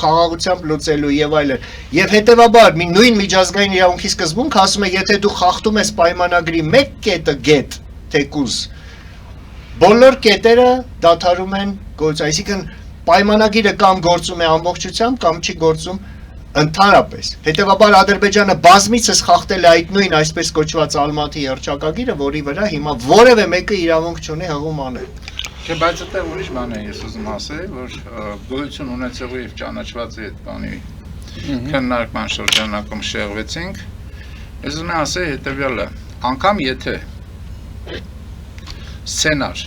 խաղաղությամբ լուծելու եւ այլն։ Եվ հետեւաբար նույն միջազգային իրավունքի սկզբունքը ասում է, եթե դու խախտում ես պայմանագրի մեկ կետը գետ թեկուզ բոլոր կետերը դադարում են գործ, այսինքն պայմանագիրը կամ գործում է ամբողջությամբ, կամ չի գործում ընդհանրապես։ Հետևաբար Ադրբեջանը բազմիցս խախտել է այդ նույն այսպես կոչված Ալմատիի հռչակագիրը, որի վրա հիմա որևէ մեկը իրավունք չունի հղում անել։ Չէ, բայց այդտեղ ուրիշ բան է ես ուզում ասել, որ գոյություն ունեցող եւ ճանաչված այդ բանի քննարկման շրջանակում շեղվեցինք։ Ես ուզում եմ ասել հետեւյալը, անգամ եթե սցենար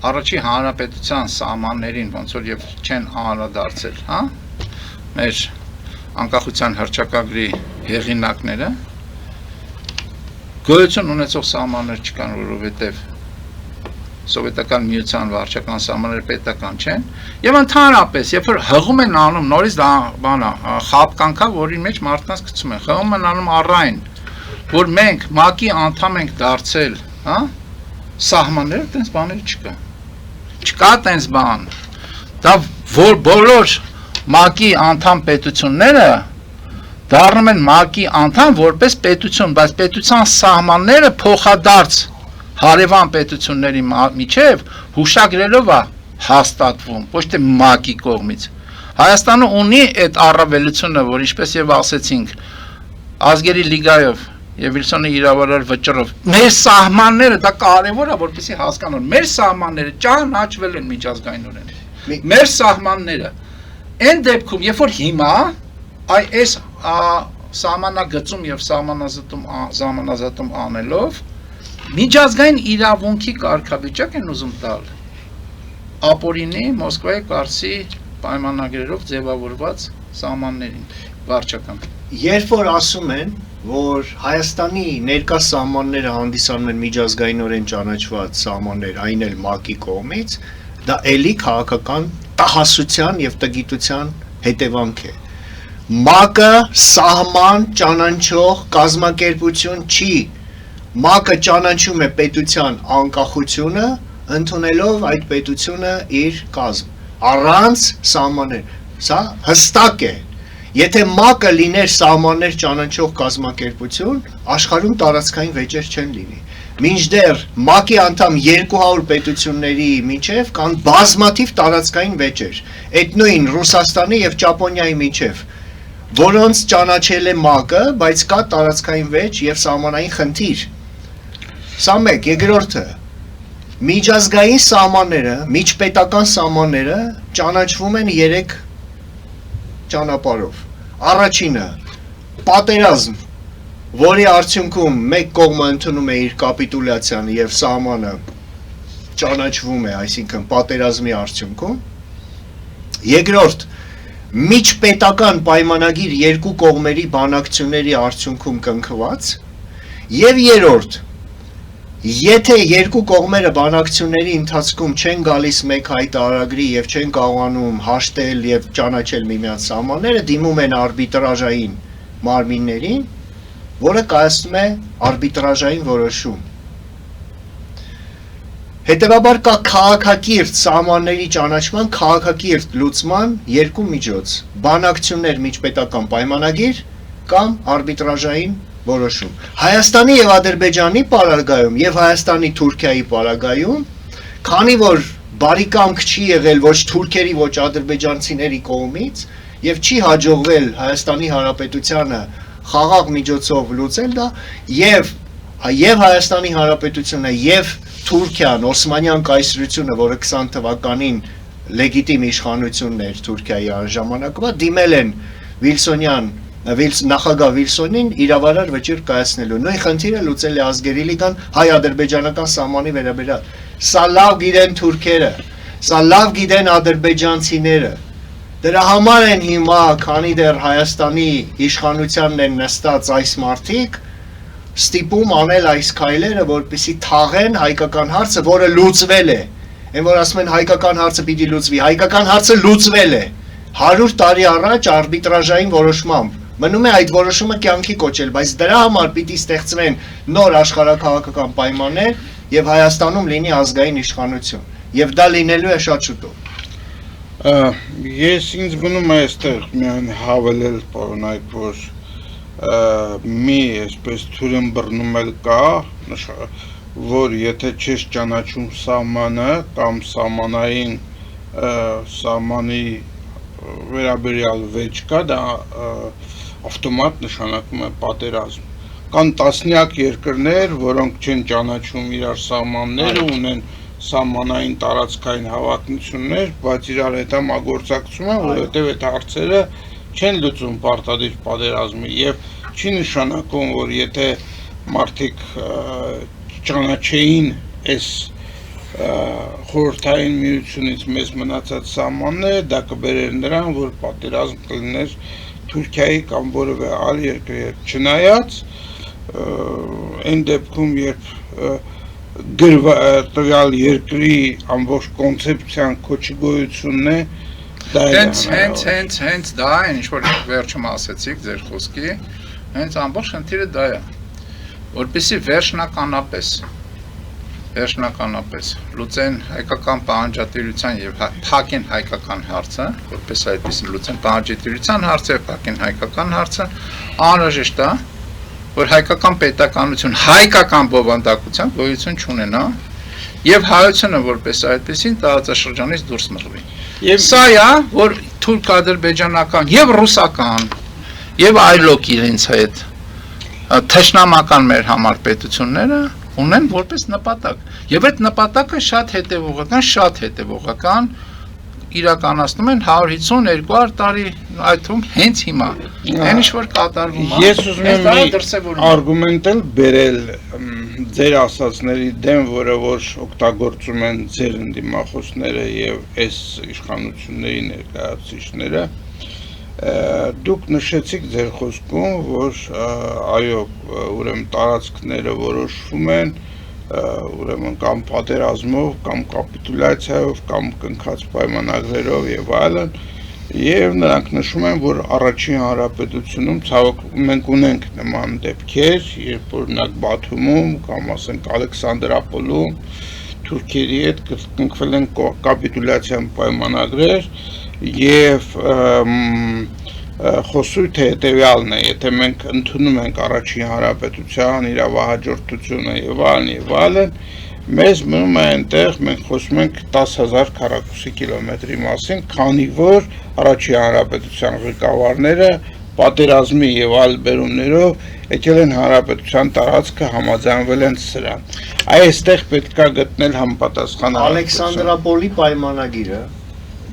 առաջի հանրապետության սահմաններին ոնց որ եւ չեն անդրադարձել, հա, մեր անկախության հռչակագրի հեղինակները գոյություն ունեցող սահմաններ չկան, որովհետեւ սովետական միության վարչական սահմանները պետական չեն եւ ընդհանրապես երբ որ հղում են անում նորից դա բանա խապկանքա, որի մեջ մարդկանց գցում են, հղում են անում առայն որ մենք ՄԱԿ-ի անդամ ենք դարձել, հա, սահմանները տենց բաներ չկա։ Չկա տենց բան։ Դա որ բոլոր ՄԱԿ-ի անդամ պետությունները դառնում են ՄԱԿ-ի անդամ որպես պետություն, բայց պետության սահմանները փոխադարձ հարևան պետությունների միջև հուշագրերով է հաստատվում, ոչ թե ՄԱԿ-ի կողմից։ Հայաստանը ունի այդ առավելությունը, որ ինչպես եւ ասեցինք, ազգերի լիգայով եւ Վիլսոնի իրավարար վճռով մեր սահմանները դա կարեւոր է որպեսզի հասկանան մեր սահմանները ճանաչվել են միջազգայինորեն մեր սահմանները այն դեպքում երբ որ հիմա այս սահմանագծում եւ սահմանազատում անելով միջազգային իրավունքի կարգավիճակ են ուզում տալ ապօրինի Մոսկվայի Կարսի պայմանագրերով ձևավորված սահմաններին վարչական երբ որ ասում են որ Հայաստանի ներկա սահմանները հանդիսանում են միջազգայինորեն ճանաչված սահմաններ, այն էլ ՄԱԿ-ի կողմից, դա էլի քաղաքական տհասության եւ տգիտության հետևանք է։ ՄԱԿ-ը սահման ճանաչող կազմակերպություն չի։ ՄԱԿ-ը ճանաչում է պետության անկախությունը, ընդունելով այդ պետությունը իր կազմ, առանց սահմաններ։ Սա հստակ է։ Եթե ՄԱԿ-ը լիներ սահմաններ ճանաչող կազմակերպություն, աշխարհում տարածքային վեճեր չեն լինի։ Մինչդեռ ՄԱԿ-ի անդամ 200 պետությունների միջև կան բազմաթիվ տարածքային վեճեր, այդ նույն Ռուսաստանի եւ Ճապոնիայի միջև, որոնց ճանաչել է ՄԱԿ-ը, բայց կա տարածքային վեճ եւ սահմանային խնդիր։ Սա մեկ, երկրորդը միջազգային սահմանները, միջպետական սահմանները ճանաչվում են 3 ճանապարհով։ Առաջինը պատերազմ, որի արդյունքում մեկ կողմը ընդունում է իր կապիտուլյացիան եւ սահմանը ճանաչվում է, այսինքն պատերազմի արդյունքում։ Երկրորդ միջպետական պայմանագիր երկու կողմերի բանակցությունների արդյունքում կնքված եւ երրորդ եթե երկու կողմերը բանակցությունների ընթացքում չեն գալիս մեկ հայտարարագրի եւ չեն կարողանում հաշտել եւ ճանաչել միմյանց սահմանները, դիմում են արբիտրաժային մարմիններին, որը կայացնում է արբիտրաժային որոշում։ Հետևաբար կա քաղաքակիրթ սահմանների ճանաչման, քաղաքակիրթ լուծման երկու միջոց՝ բանակցություններ միջպետական պայմանագիր կամ արբիտրաժային որոշում։ Հայաստանի եւ Ադրբեջանի պարագայում եւ Հայաստանի Թուրքիայի պարագայում, քանի որ բարիկամք չի եղել ոչ թուրքերի, ոչ ադրբեջանցիների կողմից եւ չի հաջողվել Հայաստանի Հանրապետությանը խաղաղ միջոցով լուծել դա եւ Հայաստանի Հանրապետությունը եւ Թուրքիան, Օսմանյան կայսրությունը, որը 20 թվականին լեգիտիմ իշխանությունն էր Թուրքիայի այն ժամանակվա, դիմել են նախագահ Վիլսոնին իրավարար վճիռ կայացնելու։ Նույն խնդիրը լուծել է ազգերի լիգան հայ-ադրբեջանական սահմանի վերաբերյալ։ Սա լավ գիտեն թուրքերը, սա լավ գիտեն ադրբեջանցիները։ Դրա համար են հիմա, քանի դեռ Հայաստանի իշխանությանն են նստած այս մարդիկ, ստիպում անել այս քայլերը, որպեսզի թաղեն հայկական հարցը, որը լուծվել է։ Այն որ ասում են հայկական հարցը պիտի լուծվի, հայկական հարցը լուծվել է 100 տարի առաջ արբիտրաժային որոշմամբ։ Մնում է այդ որոշումը կյանքի կոչել, բայց դրա համար պիտի ստեղծվեն նոր աշխարհաքաղաքական պայմաններ եւ Հայաստանում լինի ազգային իշխանություն։ Եվ դա լինելու է շատ շուտով։ Ես ինձ մնում է այստեղ միայն հավելել պարոնայք, որ մի այսպես թուրն բռնում էլ կա, որ եթե չես ճանաչում սահմանը կամ սահմանային սահմանի վերաբերյալ վեճ կա, դա ավտոմատ նշանակում է պատերազմ։ Կան տասնյակ երկրներ, որոնք չեն ճանաչում իրար սահմանները, ունեն սահմանային տարածքային հավակնություններ, բայց իրար հետ համագործակցում են, որովհետև այդ հարցերը չեն լուծում պարտադիր պատերազմի եւ չի նշանակում, որ եթե մարդիկ ճանաչեին այս խորհրդային միությունից մեզ մնացած սահմանները, դա կբերեր նրան, որ պատերազմ կլիներ Թուրքիայի կամ որևէ այլ երկրի հետ, չնայած այն դեպքում, երբ տվյալ երկրի ամբողջ կոնցեպցիան քոչի գոյությունն է, դա է հենց դա է, ինչ որ վերջում ասեցիք ձեր խոսքի, հենց ամբողջ խնդիրը դա է, որպեսզի վերջնականապես լուծեն հայկական պահանջատիրության եւ փակեն հայկական հարցը, որպես այդպեսին լուծեն պահանջատիրության հարցը, փակեն հայկական հարցը, անհրաժեշտ է, որ հայկական պետականություն հայկական բովանդակության գոյություն չունենա եւ հայությունը որպես այդպեսին տարածաշրջանից դուրս մղվի։ Եվ սա է, որ թուրք-ադրբեջանական եւ ռուսական եւ այլոք իրենց հետ թշնամական մեր համար պետությունները ունեն որպես նպատակ։ Եվ այդ նպատակը շատ հետևողական իրականացնում են 150-200 տարի, այդ թվում հենց հիմա։ Այն ինչ որ կատարվում է։ Ես ուզում եմ մի արգումենտ էլ բերել ձեր ասածների դեմ, որը որ օգտագործում են ձեր ընդդիմախոսները եւ այս իշխանությունների ներկայացուցիչները։ Դուք նշեցիք ձեր խոսքում, որ այո, ուրեմն տարածքները որոշվում են, ուրեմն կամ պատերազմով, կամ կապիտուլյացիայով, կամ կնքած պայմանագրերով եւ այլն, եւ նրանք նշում են, որ առաջին հանրապետությունում ցավոք մենք ունենք նման դեպքեր, երբ օրինակ Բաթումում կամ ասենք Ալեքսանդրապոլում թուրքերի հետ կնքվել են կապիտուլյացիան պայմանագրեր եւ խոսույթը հետեւյալն է, եթե մենք ընդունում ենք առաջին հանրապետության իրավահաջորդությունը եւ այլն, մեզ մնում է այնտեղ մենք խոսում ենք 10,000 քառակուսի կիլոմետրի մասին, քանի որ առաջին հանրապետության ղեկավարները պատերազմի եւ այլ բերումներով եկել են հանրապետության տարածքը, համաձայնվել են սրան։ Այստեղ պետք է գտնել համապատասխան Ալեքսանդրապոլի պայմանագիրը,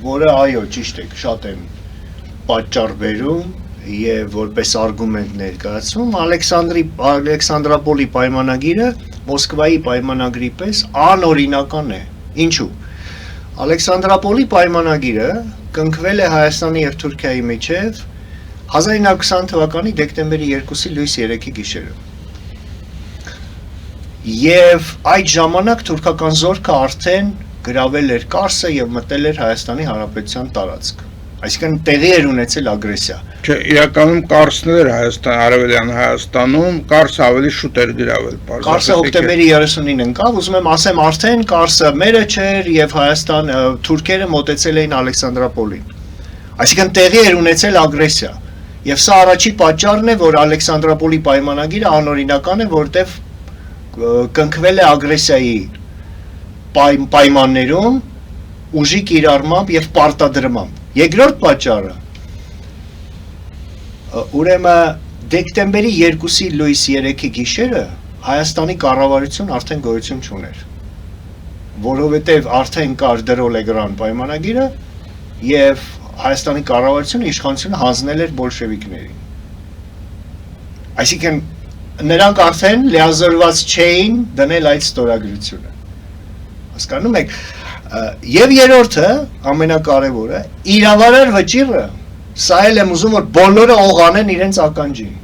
որը այո, ճիշտ է, շատ են պատճառ բերում եւ որպես արգումենտ ներկայացում, Ալեքսանդրապոլի պայմանագիրը Մոսկվայի պայմանագրի պես անօրինական է։ Ինչու՞։ Ալեքսանդրապոլի պայմանագիրը կնքվել է Հայաստանի եւ Թուրքիայի միջեւ 1920 թվականի դեկտեմբերի 2-ի լույս 3-ի գիշերը։ Եվ այդ ժամանակ թուրքական զորքը արդեն գրավել էր Կարսը եւ մտել էր Հայաստանի Հանրապետության տարածք։ Այսինքն տեղի էր ունեցել ագրեսիա։ Չէ, իրականում Կարսն էր Արևելյան Հայաստանում, Կարսը ավելի շուտ էր գրավել։ Կարսը հոկտեմբերի 30-ին ընկավ, ուզում եմ ասեմ, արդեն Կարսը մերը չէր եւ Հայաստան թուրքերը մոտեցել էին Ալեքսանդրապոլին։ Այսինքն տեղի էր ունեցել ագրեսիա։ Եվ սա առաջի պատճառն է, որ Ալեքսանդրապոլի պայմանագիրը անօրինական է, որտեղ կնքվել է ագրեսիայի պայմաններում, ուժի կիրառմամբ եւ պարտադրմամբ։ Երկրորդ պատճառը ուրեմն դեկտեմբերի 2-ի լույս 3-ի գիշերը Հայաստանի կառավարություն արդեն գոյություն չուներ, որովհետև արդեն կար Դրոլեգրան պայմանագիրը եւ Հայաստանի կառավարությունը իշխանությունը հանձնել էր բոլշևիկներին։ Այսինքն նրանք արդեն լիազորված չէին դնել այդ ստորագրությունը։ Հասկանում եք, եւ երրորդը, ամենակարևորը, իրավարար վճիռը, սա էլ եմ ուզում որ բոլորը օղանեն իրենց ականջին։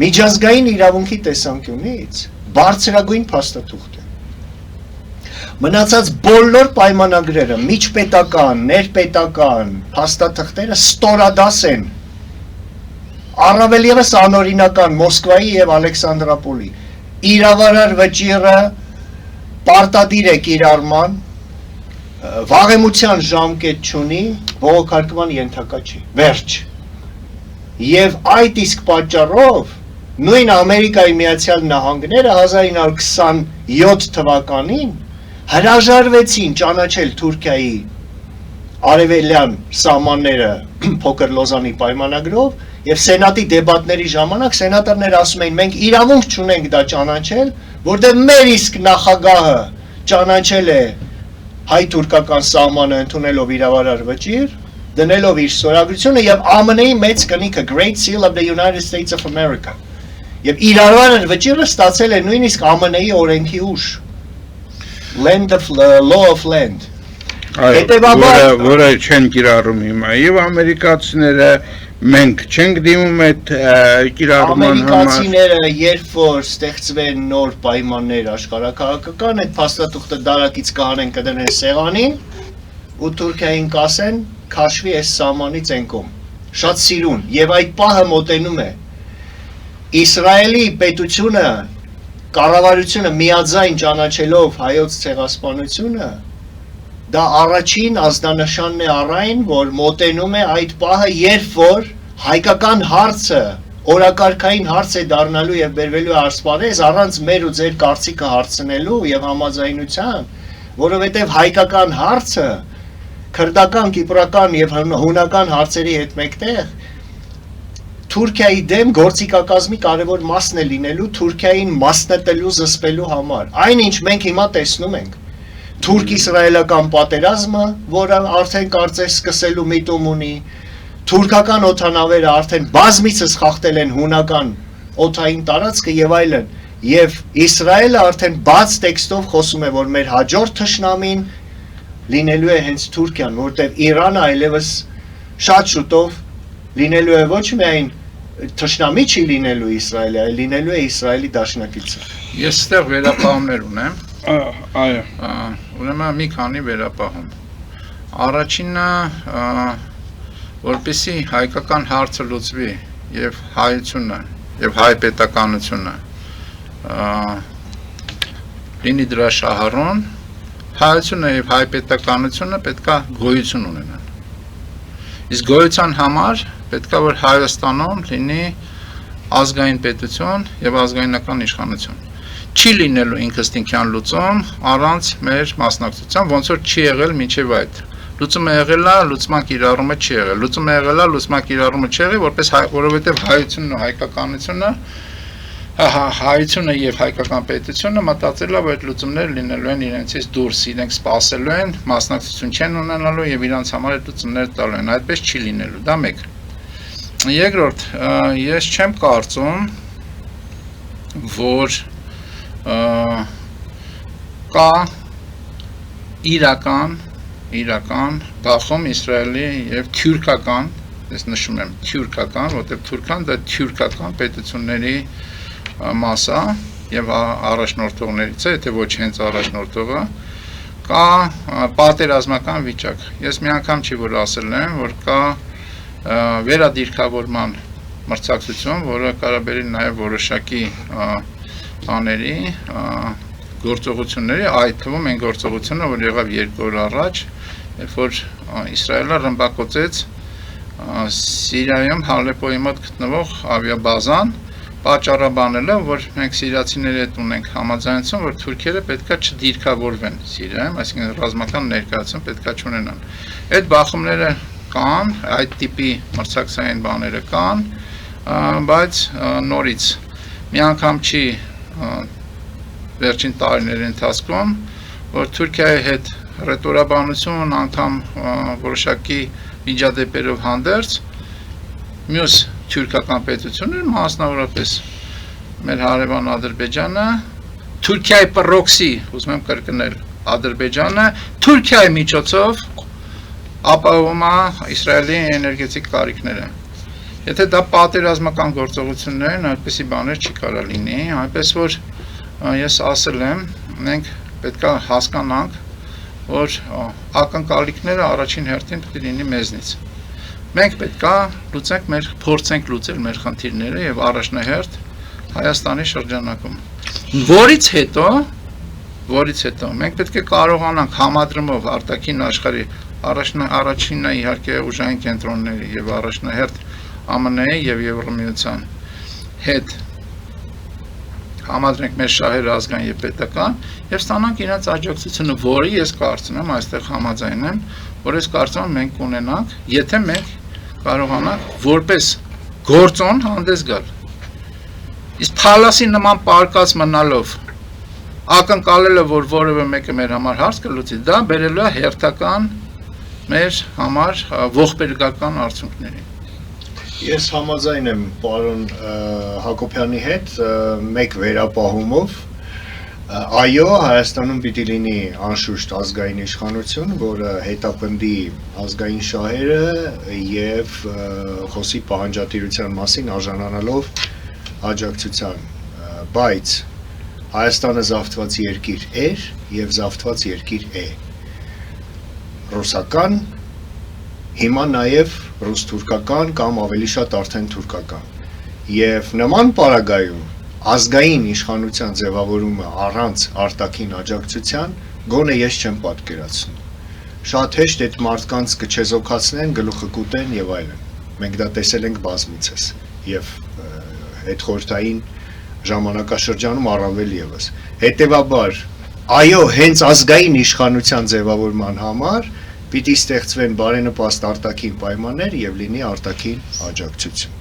Միջազգային իրավունքի տեսանկյունից բարձրագույն փաստաթուղթ է։ Մնացած բոլոր պայմանագրերը, միջպետական, ներպետական փաստաթղթերը ստորադաս են։ Առավել ևս անօրինական Մոսկվայի եւ Ալեքսանդրապոլի իրավարար վճիռը պարտադիր է կիրառման, վաղեմության ժամկետ չունի, բողոքարկման ենթակա չի։ Վերջ։ Եվ այդ իսկ պատճառով նույն Ամերիկայի Միացյալ Նահանգները 1927 թվականին հրաժարվեցին ճանաչել Թուրքիայի արևելյան սահմանները փոքր Լոզանի պայմանագրով եւ սենատի դեբատների ժամանակ սենատորները ասում էին մենք իրավունք չունենք դա ճանաչել, որտեղ մեր իսկ նախագահը ճանաչել է հայ-թուրքական սահմանը ընդունելով իրավարար վճիռ, դնելով իր ստորագրությունը եւ ԱՄՆ-ի մեծ կնիքը Great Seal of the United States of America։ Եվ իրավարար վճիռը ստացել է նույնիսկ ԱՄՆ-ի օրենքի ուժ։ Law of land։ Որը չեն կիրառում հիմա եւ ամերիկացիները մենք չենք դիմում այդ կիրառման համար։ Ամերիկացիները երբ որ ստեղծվեն նոր պայմաններ աշխարհակաղակական, այդ փաստաթուղթը դարակից կհանեն կդնեն սեղանին ու Թուրքիային կասեն քաշվի այս սահմանից են կողմ։ Շատ սիրուն եւ այդ պահը մոտենում է։ Իսրայելի պետությունը կառավարությունը միաձայն ճանաչելով հայոց ցեղասպանությունը դա առաջին ազդանշանն է առայն, որ մոտենում է այդ պահը, երբ որ հայկական հարցը օրակարգային հարց է դառնալու եւ բերվելու է ասպարեզ առանց մեր ու ձեր կարծիքը հարցնելու եւ համաձայնության, որովհետեւ հայկական հարցը քրդական, կիպրական եւ հունական հարցերի հետ մեկտեղ Թուրքիայի դեմ գործիքակազմի կարևոր մասն է լինելու Թուրքիային մասնատելու, զսպելու համար։ Այնինչ մենք հիմա տեսնում ենք թուրք-իսրայելական պատերազմը, որը արդեն կարծես սկսելու միտում ունի, թուրքական օդանավերը արդեն բազմիցս խախտել են հունական օդային տարածքը եւ այլն, եւ Իսրայելը արդեն բաց տեքստով խոսում է, որ մեր հաջորդ թշնամին լինելու է հենց Թուրքիան, որտեղ Իրանը այլևս շատ շուտով լինելու է ոչ միայն թշնամի չի լինելու Իսրայելի, այլ լինելու է Իսրայելի դաշնակիցը։ Ես ստեղ վերապահումներ ունեմ։ Այո։ Ուրեմն մի քանի վերապահում։ Առաջինը, որպեսզի հայկական հարցը լուծվի եւ հայությունը եւ հայ պետականությունը լինի դրա շահառուն, հայությունը եւ հայ պետականությունը պետքա գոյություն ունենան։ Իսկ գոյության համար պետքա որ Հայաստանում լինի ազգային պետություն եւ ազգայնական իշխանություն։ Չի լինելու ինքնըստինքյան լուծում առանց մեր մասնակցության, ոնց որ չի եղել մինչև այդ։ Լուծումը եղել է, լուծման կիրառումը չի եղել։ Լուծումը եղել է, լուծման կիրառումը չի եղել, որովհետև հայությունն ու հայկականությունը, հայությունը եւ հայկական պետությունը մտածել է, որ այդ լուծումները լինելու են իրենցից դուրս, իրենք սպասելու են, մասնակցություն չեն ունենալու եւ իրանց համար այդ լուծումները տալու են։ Այդպես չի լինելու, դա մեկ։ Երկրորդ, ես չեմ կարծում, որ կա իրական բախում Իսրայելի եւ թուրքական, ես նշում եմ թուրքական, որտեղ թուրքան դա թուրքական պետությունների մասա եւ առաջնորդողներից է, եթե ոչ հենց առաջնորդողը, կա պատերազմական վիճակ։ Ես մի անգամ չի որ ասել եմ, որ կա վերադիրքավորման մրցակցություն, որը կարաբերի նաեւ որոշակի բաների, գործողությունների, այդ թվում են գործողությունը, որ եղավ 2 օր առաջ, երբ որ Իսրայելը ռմբակոծեց Սիրիայում Հալեպոյի մոտ գտնվող ավիաբազան, պատճառաբանել է, որ մենք սիրիացիների հետ ունենք համաձայնություն, որ թուրքերը պետքա չդիրքավորվեն Սիրիայում, այսինքն ռազմական ներկայացում պետքա չունենան։ Այդ բախումները կան, այդ տիպի մրցակցային բաները կան, բայց նորից մի անգամ չի վերջին տարիների ընթացքում, որ Թուրքիայի հետ ռետորաբանություն, անգամ որոշակի միջադեպերով հանդերձ մյուս թուրքական պետությունները, մասնավորապես մեր հարևան Ադրբեջանը, Թուրքիայի պրոքսի, ուզում եմ կրկնել, Ադրբեջանը Թուրքիայի միջոցով ապահովում է Իսրայելի էներգետիկ կարիքները։ Եթե դա պատերազմական գործողություններ են, այդպիսի բաներ չի կարող լինի, այնպես որ ես ասել եմ, մենք պետք է հասկանանք, որ ակնկալիքները առաջին հերթին պետք է լինի մեզնից։ Մենք պետք է փորձենք լուծել մեր խնդիրները եւ առաջնահերթ Հայաստանի շրջանակում։ Որից հետո մենք պետք է կարողանանք համադրումով արտաքին աշխարհի առաջինը իհարկե ուժային կենտրոնների եւ առաջնահերթ ԱՄՆ-ի եւ Եվրամիության հետ համադրենք մեր շահերը ազգային եւ պետական եւ ստանանք իրենց աջակցությունը, որը ես կարծում եմ այստեղ համաձայն եմ, որ ես կարծում եմ մենք ունենանք, եթե մենք կարողանանք որպես գործոն հանդես գալ։ Իսկ փալասի նման պարկած մնալով ակնկալելը, որ որևէ մեկը մեր համար հարց կլուծի, դա բերելու է հերթական մեր համար ողբերգական արդյունքների։ Ես համաձայն եմ պարոն Հակոբյանի հետ մեկ վերապահումով, այո, Հայաստանում պիտի լինի անշուշտ ազգային իշխանություն, որը հետապնդի ազգային շահերը եւ խոսի պահանջատիրության մասին արժանանալով աջակցության, բայց Հայաստանը զավթված երկիր էր եւ զավթված երկիր է։ Ռուսական, հիմա նաեւ ռուս-թուրքական կամ ավելի շատ արդեն թուրքական։ Եվ նման պարագայում ազգային իշխանության ձևավորումը առանց արտաքին աջակցության գոնե ես չեմ պատկերացնում։ Շատ հեշտ այդ մարդկանց կչեզոքացնեն, գլուխը կուտեն եւ այլն։ Մենք դա տեսել ենք բազմիցս եւ այդ խորհրդային ժամանակաշրջանում առավել եւս։ Հետևաբար, այո, հենց ազգային իշխանության ձևավորման համար պիտի ստեղծվեն բարենպաստ արտաքին պայմաններ եւ լինի արտաքին աջակցություն։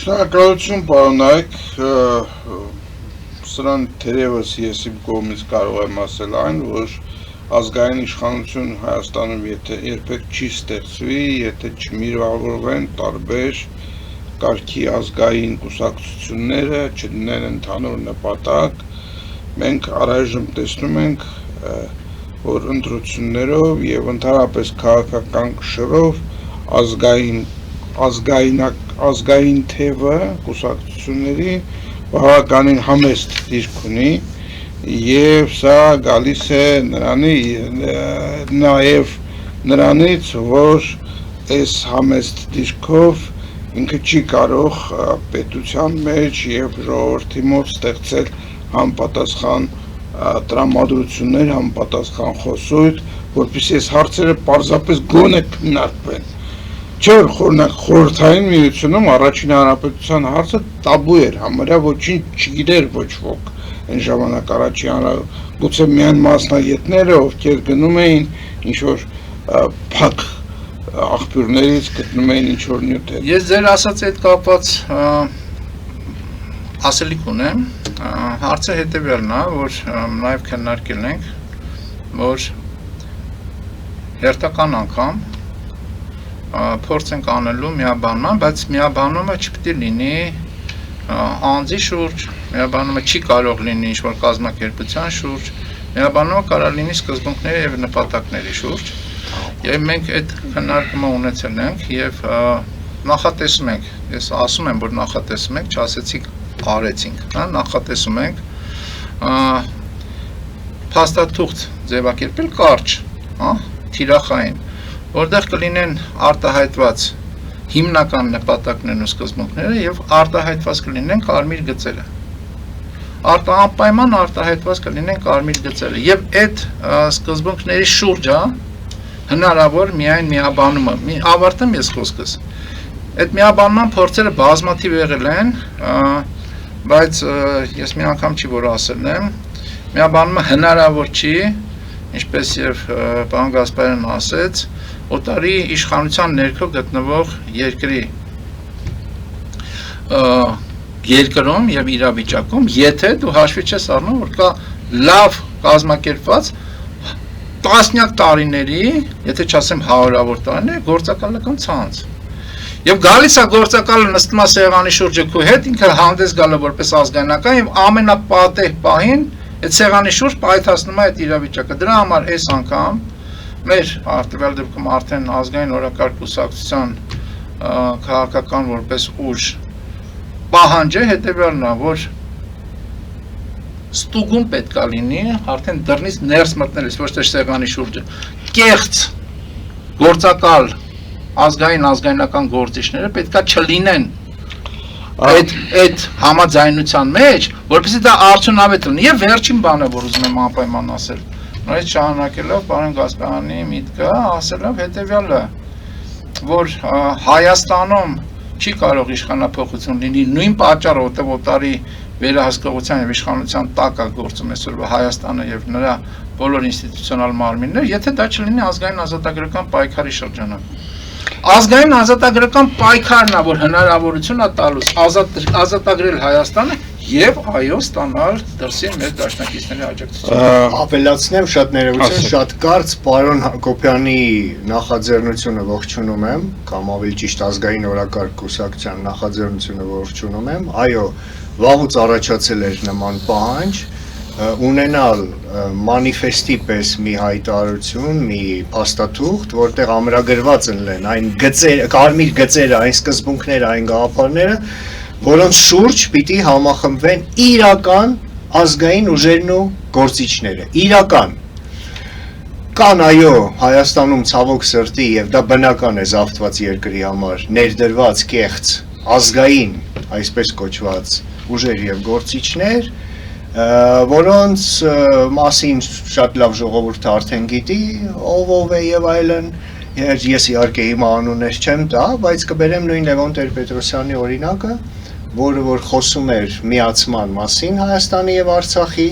Շնորհակալություն, պարոն Նայք, սրան թերևս ես իմ կողմից կարող եմ ասել այն, որ ազգային իշխանություն Հայաստանում երբեք չի ստեղծվի, եթե չմիրավորվեն տարբեր կարգի ազգային կուսակցությունները, չդնեն ընդհանուր նպատակ։ Մենք առայժմ տեսնում ենք, որ ընտրություններով եւ ընդհանրապես քաղաքական կշռով ազգային թևը կուսակցությունների բավականին համեստ դիրք ունի եւ սա գալիս է նաեւ նրանից, որ այս համեստ դիրքով ինքը չի կարող պետության մեջ եւ ժողովրդի մոտ ստեղծել համապատասխան տրամադրություններ, համապատասխան խոսույթ, որպեսզի այս հարցերը պարզապես գոնե քննարկվեն։ Չէ՞ որ խորհրդային միությունում առաջին հանրապետության հարցը տաբու էր, համարյա ոչինչ չգիտեր ոչ ոք այն ժամանակ առաջին գուցե միայն մասնագետները, ովքեր գնում էին ինչ-որ փակ աղբյուրներից գտնում էին ինչ-որ նյութեր։ Ես ձեր ասած այդ կապված ասելիք ունեմ, հարցը հետևյալն է, որ նաև քննարկել ենք, որ հերթական անգամ փորձ ենք անելու միաբանման, բայց միաբանումը չպետք է լինի անձի շուրջ, միաբանումը չի կարող լինի ինչ-որ կազմակերպության շուրջ, միաբանումը կարող լինի սկզբունքների եւ նպատակների շուրջ, եւ մենք այդ քննարկումը ունեցել ենք եւ նախատեսում ենք, ես ասում եմ, որ նախատեսում ենք, չասեցիք արեցինք, հա, նախատեսում ենք փաստաթուղթ ձևակերպել կարճ, հա, թիրախային, որտեղ կլինեն արտահայտված հիմնական նպատակներն ու սկզբունքները եւ արտահայտված կլինեն կարմիր գծերը։ Անպայման արտահայտված կլինեն կարմիր գծերը եւ այդ սկզբունքների շուրջը հնարավոր միայն միաբանումը։ Ավարտեմ ես խոսքս։ Այդ միաբանման փորձերը բազմաթիվ եղել են, բայց ես մի անգամ չի որ ասել եմ, միաբանումը հնարավոր չի, ինչպես եւ պարոն Գասպարյանն ասեց, օտարի իշխանության ներքո գտնվող երկրում եւ իրավիճակում, եթե դու հաշվի չես առնում, որ կա լավ կազմակերպված տասնյակ տարիների, եթե չասեմ հարյուրավոր տարիներ, գործակալական ցանց։ Եվ գալիս է գործակալը նստում է սեղանի շուրջը քո հետ, ինքը հանդես գալը որպես ազգայնական եւ ամենապատեհ պահին այդ սեղանի շուրջ պայթացնում է այդ իրավիճակը։ Դրա համար այս անգամ մեր արտվյալ դեպքում արդեն ազգային օրակարգ կուսակցության քաղաքական որպես ուժ պահանջը հետեւյալն է, որ ստուգում պետք է լինի արդեն դռնից ներս մտնելիս, ոչ թե սեղանի շուրջը, կեղծ գործակալ ազգայնական գործիչները պետք է չլինեն այդ համաձայնության մեջ, որպեսզի դա արդյունավետ լինի։ Եվ վերջին բանը, որ ուզում եմ անպայման ասել, նորից շարունակելով պարոն Գասպարյանի միտքը, ասելով հետևյալը, որ Հայաստանում չի կարող իշխանափոխություն լինի նույն պատճառով, որտեղ օտարի վերահսկողության եւ իշխանության տակ է գործում այսօրվա Հայաստանը եւ նրա բոլոր ինստիտուցիոնալ մարմինները, եթե դա չլինի ազգային ազատագրական պայքարի շրջանակում։ Ազգային ազատագրական պայքարն է, որ հնարավորություն է տալուց ազատագրել Հայաստանը եւ այո ստանալ դրսի մեր դաշնակիցների աջակցություն։ Ապելացնեմ շատ ներողություն, շատ կարճ պարոն Հակոբյանի նախաձեռնությունը ողջունում եմ, կամ ավելի ճիշտ ազգային օրակարգ կուսակցության նախաձեռնությունը ողջունում եմ։ Այո, վաղուց առաջացել էր նման պահանջ, ունենալ մանիֆեստի պես մի հայտարարություն, մի փաստաթուղթ, որտեղ ամրագրված են այն գծերը, կարմիր գծերը, այն սկզբունքները, այն գաղափարները, որոնց շուրջ պիտի համախմբվեն իրական ազգային ուժերն ու գործիչները, իրական։ Կան այո Հայաստանում ցավոք սրտի եւ դա բնական է զավթված երկրի համար ներդրված կեղծ ազգային, այսպես կոչված ուժեր եւ գործիչներ, որոնց մասին շատ լավ ժողովուրդը արդեն գիտի, ով է եւ այլն, ես իհարկե հիմա անուններ չեմ տա, բայց կբերեմ նույն Լևոն Տեր-Պետրոսյանի օրինակը, որը որ խոսում էր միացման մասին Հայաստանի եւ Արցախի,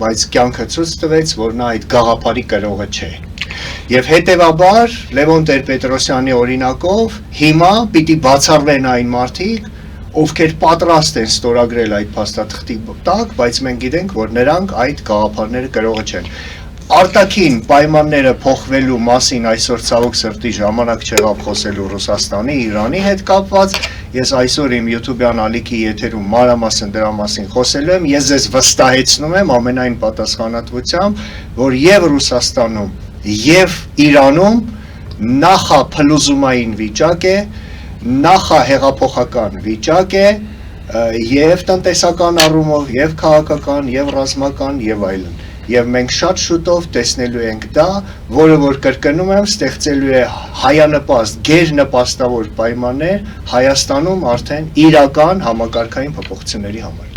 բայց կյանքը ցույց տվեց, որ նա այդ գաղափարի կրողը չէ։ Եվ հետեւաբար Լևոն Տեր-Պետրոսյանի օրինակով հիմա պիտի բացառվեն այն մարդիկ, ովքեր պատրաստ են ստորագրել այդ փաստաթղթի տակ, բայց մենք գիտենք, որ նրանք այդ գաղափարները կրողը չեն։ Արտաքին պայմանները փոխվելու մասին այսօր ցավոք սրտի ժամանակ չեղավ խոսելու Ռուսաստանի, Իրանի հետ կապված։ Ես այսօր իմ YouTube-յան ալիքի եթերում մանրամասն դրա մասին խոսելու եմ։ Ես ձեզ վստահեցնում եմ ամենայն պատասխանատվությամբ, որ եւ Ռուսաստանում, եւ Իրանում նախափլուզումային վիճակ է, նախահեղափոխական վիճակ է եւ տնտեսական առումով, եւ քաղաքական, եւ ռազմական, եւ այլն։ Եվ մենք շատ շուտով տեսնելու ենք դա, որը որ կրկնում եմ, ստեղծելու է հայանպաստ, գերնպաստավոր պայմաններ Հայաստանում արդեն իրական համակարգային փոփոխությունների համար։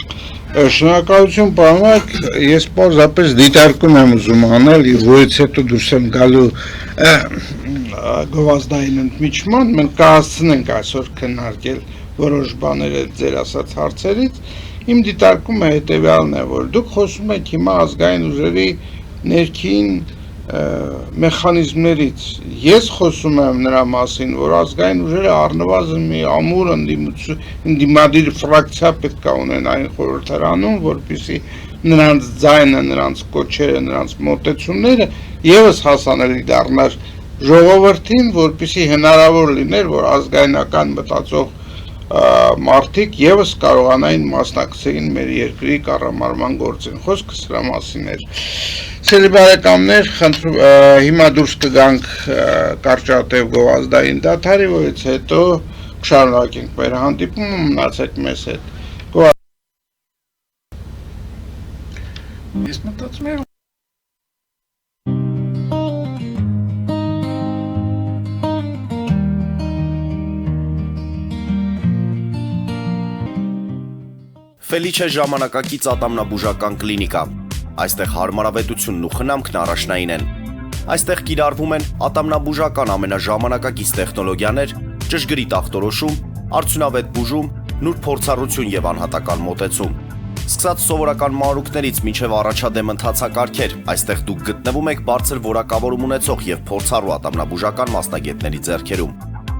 Շնորհակալություն պարոնակ, ես պարզապես դիտարկում եմ ուզում անել, որից հետո դուրս եմ գալու գովազդային ընդմիջման, մենք կհասցնենք այսօր քննարկել որոշ բաներ ձեր ասած հարցերից։ Իմ դիտարկումը հետևյալն է, որ դուք խոսում եք հիմա ազգային ուժերի ներքին մեխանիզմներից։ Ես խոսում եմ նրա մասին, որ ազգային ուժերը առնվազն մի ամուր ընդդիմադիր ֆրակցիա պետք է ունեն այն խորհրդարանում, որպեսզի նրանց ձայնը, նրանց կոչերը, նրանց մոտեցումները եւս հասանելի դառնար ժողովրդին, որպեսզի հնարավոր լիներ, որ ազգայնական մտածող մարդիկ եւս կարողանային մասնակցեին մեր երկրի կառավարման գործին։ Խոսքը սրա մասին էր։ Սիրելի բարեկամներ, հիմա դուրս կգանք կարճատև գովազդային դադարի, որից հետո կշարունակենք մեր հանդիպումը, մնացեք մեզ հետ։ Ես մտածում եմ Ֆելիչե ժամանակակից ատամնաբուժական կլինիկա։ Այստեղ հարմարավետությունն ու խնամքն առաջնային են։ Այստեղ կիրառվում են ատամնաբուժական ամենաժամանակակից տեխնոլոգիաներ, ճշգրիտ ախտորոշում, արդյունավետ բուժում, նուրբ փորձառություն եւ անհատական մոտեցում։ Սկսած սովորական մանրուքներից մինչև առաջադեմ ընթացակարգեր, այստեղ դուք գտնվում եք բարձր որակավորում ունեցող եւ փորձառու ատամնաբուժական մասնագետների ձեռքերում։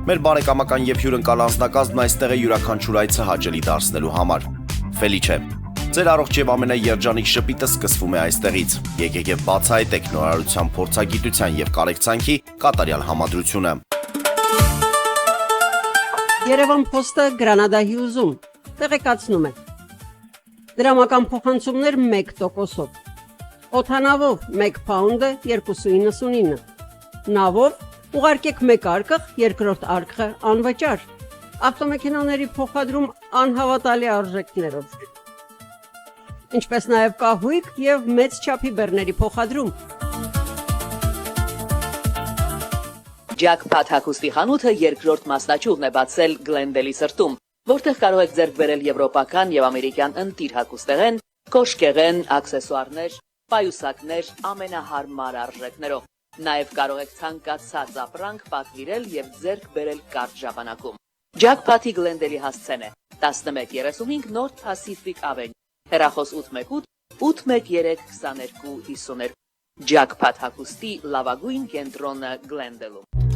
Մեր բարեկամական եւ հյուրընկալ անձնակազմն այստեղ է յուրաքանչյուր այցը հաճելի դարձնելու համար։ Ֆելիչե, Ձեր առողջ եւ ամենաերջանիկ շփիտը սկսվում է այստեղից։ Եկեք եւ բացահայտեք նորարարության փորձագիտության եւ կարեկցանքի կատարյալ համադրությունը։ Երևան Post-ը Գրանադայի ուզում տեղեկացնում է։ Դրամական փոխանցումներ 1%-ով։ Օդանավով 1 պաունդը 2.99։ Նավով ուղարկեք 1 արկղ, երկրորդ արկղը անվճար։ Ավտոմեքենաների փոխադրում անհավատալի արժեքներով։ Ինչպես նաև կահույք եւ մեծ չափի բեռների փոխադրում։ Jackpot հագուստի խանութը երկրորդ մասնաճյուղն է բացել Գլենդելի սրտում, որտեղ կարող եք ձեռք բերել եվրոպական եւ ամերիկյան ընտիր հագուստեղեն, կոշկեղեն, աքսեսուարներ, պայուսակներ ամենահարմար արժեքներով։ Նաև կարող եք ցանկացած ապրանք պատվիրել եւ ձեռք բերել կարճ ժամանակում։ Jackpot-ի Գլենդելի հասցեն է 1135 North Pacific Avenue, հեռախոս 818 813 2252։ Jackpot հագուստի լավագույն կենտրոնը Գլենդելում։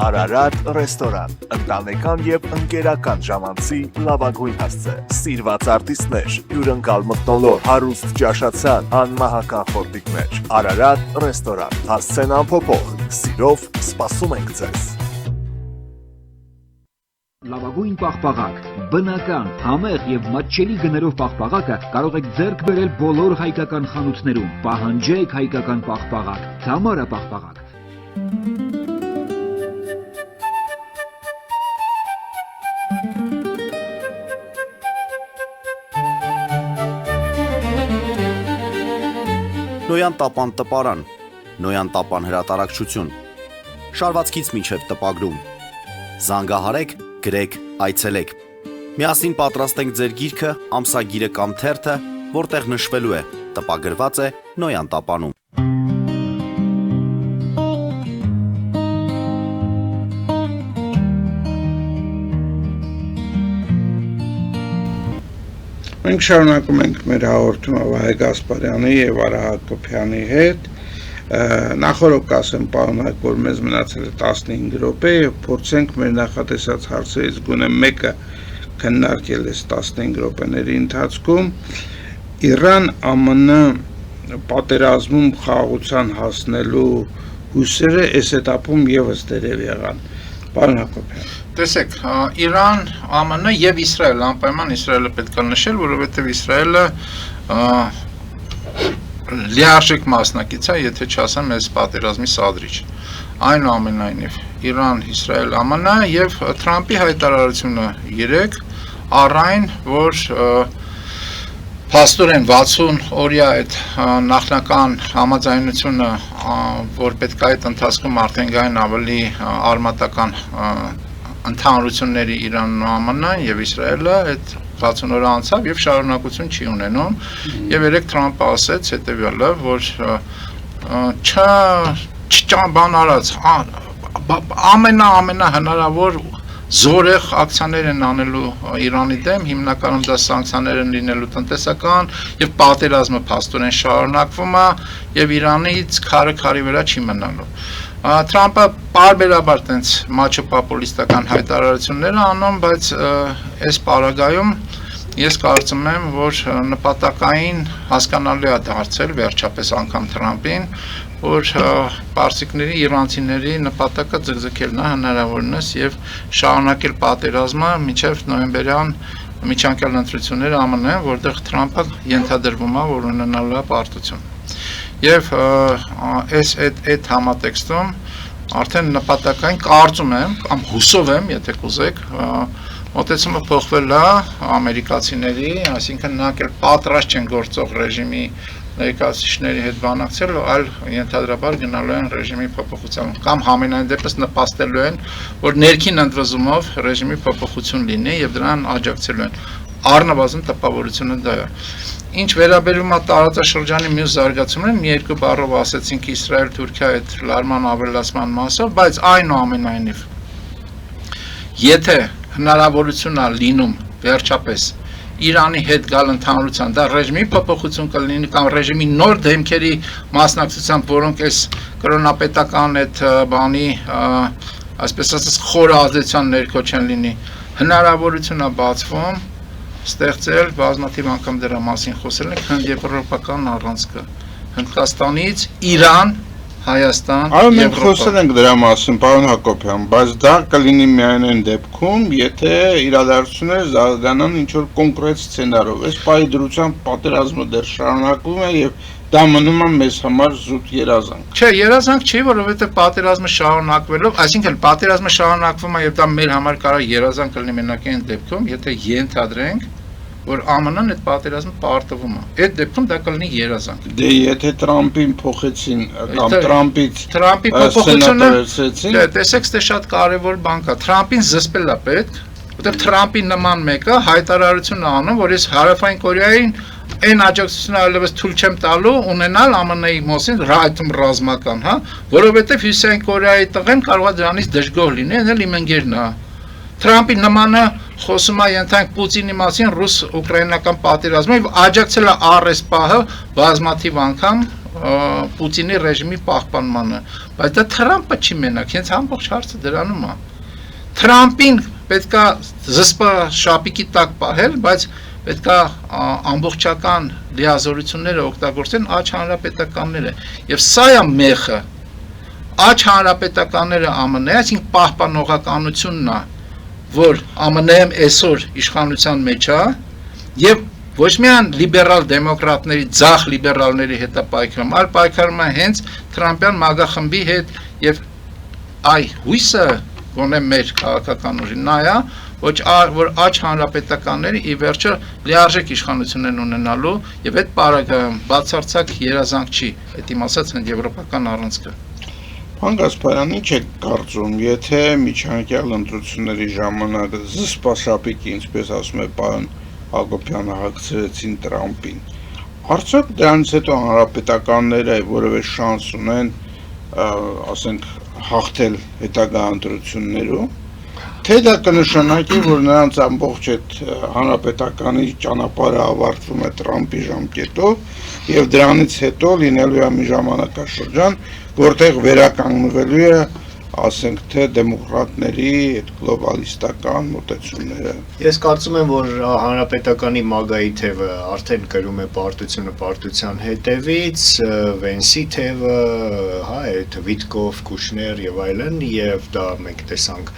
Արարատ ռեստորան, ընտանեկան եւ ընկերական ժամանցի լավագույն հասցե, սիրված արտիստներ, հյուրընկալ մթնոլորտ, հարուստ ճաշացան, անմահական խորտիկներ։ Արարատ ռեստորան, հասցեն անփոփոխ, սիրով սպասում ենք ձեզ։ Լավագույն պաղպաղակ, բնական, համեղ եւ մատչելի գներով պաղպաղակը կարող եք ձեռք բերել բոլոր հայկական խանութներում։ Պահանջեք հայկական պաղպաղակ, Թամարա պաղպաղակ։ Նոյան տապան տպարան, Նոյան տապան հրատարակչություն, շարվածքից մինչև տպագրում, զանգահարեք, գրեք, այցելեք, միասին պատրաստենք ձեր գիրքը, ամսագիրը կամ թերթը, որտեղ նշվելու է, տպագրված է Նոյան տապանում։ Մենք շարունակում ենք մեր հաղորդումը Վահե Գասպարյանի եւ Արա Հակոբյանի հետ։ Նախորդ կասեմ պարոնակ, որ մեզ մնացել է 15 րոպե եւ փորձենք մեր նախատեսած հարցերից գոնե մեկը քննարկել այս 15 րոպեների ընթացքում։ Իրան-ԱՄՆ պատերազմում խաղաղության հասնելու հույսերը այս этаպում եւս դերև եղան։ Պարոն Հակոբյան։ Տեսեք, Իրան, ԱՄՆ եւ Իսրայել, անպայման Իսրայելը պետք է նշել, որովհետեւ Իսրայելը լիարժեք մասնակից է, եթե չասեմ, այս պատերազմի սադրիչ։ Այնուամենայնիվ, Իրան, Իսրայել, ԱՄՆ եւ Թրամփի հայտարարությունը 3 առայն, որ փաստորեն 60 օրյա այդ նախնական համաձայնությունը, որ պետք է այդ ընթացքում արդեն գային ավելի արմատական ընդհանրությունների Իրանն ու ԱՄՆ-ն եւ Իսրայելը այդ 60 օր անցավ եւ շարունակություն չի ունենում եւ երեք Թրամփը ասաց հետեւյալը, որ բան արած ամենա հնարավոր զորեղ ակցիաներ են անելու Իրանի դեմ, հիմնականում դա սանկցիաներ են լինելու տնտեսական եւ պատերազմը փաստորեն շարունակվում է եւ Իրանից քարի վրա չի մնալու։ Թրամփը պարբերաբար տենց մաչո պոպուլիստական հայտարարություններ անում, բայց այս պարագայում ես կարծում եմ, որ նպատակային հասկանալի է դարձել վերջապես անգամ Թրամփին, որ պարսիկների, իրանցիների նպատակը ձգձգելն է հնարավորինս եւ շարունակել պատերազմը մինչեւ նոյեմբերյան միջանկյալ ընտրությունները ԱՄՆ-ն, որտեղ Թրամփը ենթադրվում է, որ ունենալու է պարտություն։ Եվ այդ համատեքստում արդեն նպատակային կարծում եմ կամ հուսով եմ, եթե կուզեք, մոտեցումը փոխվել է ամերիկացիների, այսինքն նրանք էլ պատրաստ չեն գործող ռեժիմի ներկայացուցիչների հետ բանակցել, այլ ենթադրաբար գնալու են ռեժիմի փոփոխության կամ համենայն դեպս նպաստելու են, որ ներքին ընդվզումով ռեժիմի փոփոխություն լինի եւ դրան աջակցելու են։ Առնվազն տպավորությունը դա է։ Ինչ վերաբերում է տարածաշրջանի մյուս զարգացումներին, մի երկու բառով ասացինք Իսրայել-Թուրքիա այդ լարման ավելացման մասով, բայց այնուամենայնիվ եթե հնարավորություն է լինում վերջապես Իրանի հետ գալ ընդհանրության, դա ռեժիմի փոփոխություն կլինի կամ ռեժիմի նոր դեմքերի մասնակցությամբ, որոնք այս կրոնապետական այդ բանի, այսպես ասած, խորը ազդեցության ներքո չեն լինի, հնարավորություն է բացվում ստեղծել, բազմաթիվ անգամ դրա մասին խոսել ենք, եվրոպական առանցքը, Հնդկաստանից, Իրան, Հայաստան, Այո, մենք խոսել ենք դրա մասին, պարոն Հակոբյան, բայց դա կլինի միայն այն դեպքում, եթե իրադարձությունները զարգանան ինչ-որ կոնկրետ սցենարով, այս պահի դրությամբ պատերազմը դեռ շարունակվում է եւ դա մնում է մեզ համար զուտ երազանք։ Չէ, երազանք չի, որովհետեւ պատերազմը շարունակվելով, այսինքն պատերազմը շարունակվում է եւ դա մեր համար կարող երազանք լինի մենակ այն դեպքում, եթե ենթադրենք, որ ԱՄՆ-ն այդ պատերազմը պարտվում է։ Այդ դեպքում դա կլինի երազանք։ Դե եթե Թրամփին փոխեցին կամ Թրամփի փոփոխությունը, դե տեսեք, դա շատ կարևոր բան կա։ Թրամփին զսպել է պետք, որտեղ Թրամփի նման մեկը հայտարարություն է անում, որ ես Հարավային Կորեային այն աջակցությունը այլևս թույլ չեմ տալու ունենալ ԱՄՆ-ի մոսին այդում ռազմական, հա, որովհետև Հյուսիսային Կորեայի տղեն կարող է դրանից դժգոհ լինի, այն էլ իմ ընկերն է։ Թրամփի նմանը խոսում է ենթանք Պուտինի մասին ռուս-ուկրաինական պատերազմը եւ աջակցել է առ այս պահը բազմաթիվ անգամ Պուտինի ռեժիմի պահպանմանը, բայց դա Թրամփը չի մենակ, հենց ամբողջ հարցը դրանում է։ Թրամփին պետքա զսպա շապիկի տակ պահել, բայց պետքա ամբողջական լիազորությունները օգտագործեն աջ հանրապետականները եւ սա է մեխը աջ հանրապետականները ԱՄՆ-ի, այսինքն պահպանողականությունն է, որ ԱՄՆ-ը այսօր իշխանության մեջ է եւ ոչ միայն լիբերալ դեմոկրատների, ձախ լիբերալների հետ է պայքարում, այլ պայքարում է հենց Թրամփյան MAGA խմբի հետ եւ այ հույսը գոնե մեր քաղաքական ուժին նա է, որ աջ հանրապետականները ի վերջո լիարժեք իշխանություն են ունենալու եւ այդ պարագայում բացարձակ երազանք չի, այդ իմ ասած հենց եվրոպական առանցքը։ Պարոն Գասպարյան, ինչ եք կարծում, եթե միջանկյալ ընտրությունների ժամանակ զսպաշապիկի, ինչպես ասում է պարոն Հակոբյանը, հագցրեցին Տրամփին, արդյոք դրանից հետո հանրապետականները որևէ շանս ունեն, ասենք, հաղթել հետագա ընտրություններում, թե դա կնշանակի, որ նրանց ամբողջ այդ հանրապետականի ճանապարհը ավարտվում է Տրամփի ժամկետով եւ դրանից հետո լինելու է մի ժամանակաշրջան, որտեղ վերականգնվելու է, ասենք թե դեմոկրատների այդ գլոբալիստական մոտեցումները։ Ես կարծում եմ, որ հանրապետականի MAGA-ի թևը արդեն կրում է պարտությունը պարտության հետևից, Վենսի թևը, հա, այդ Վիտկով, Կուշներ եւ այլն, եւ դա մենք տեսանք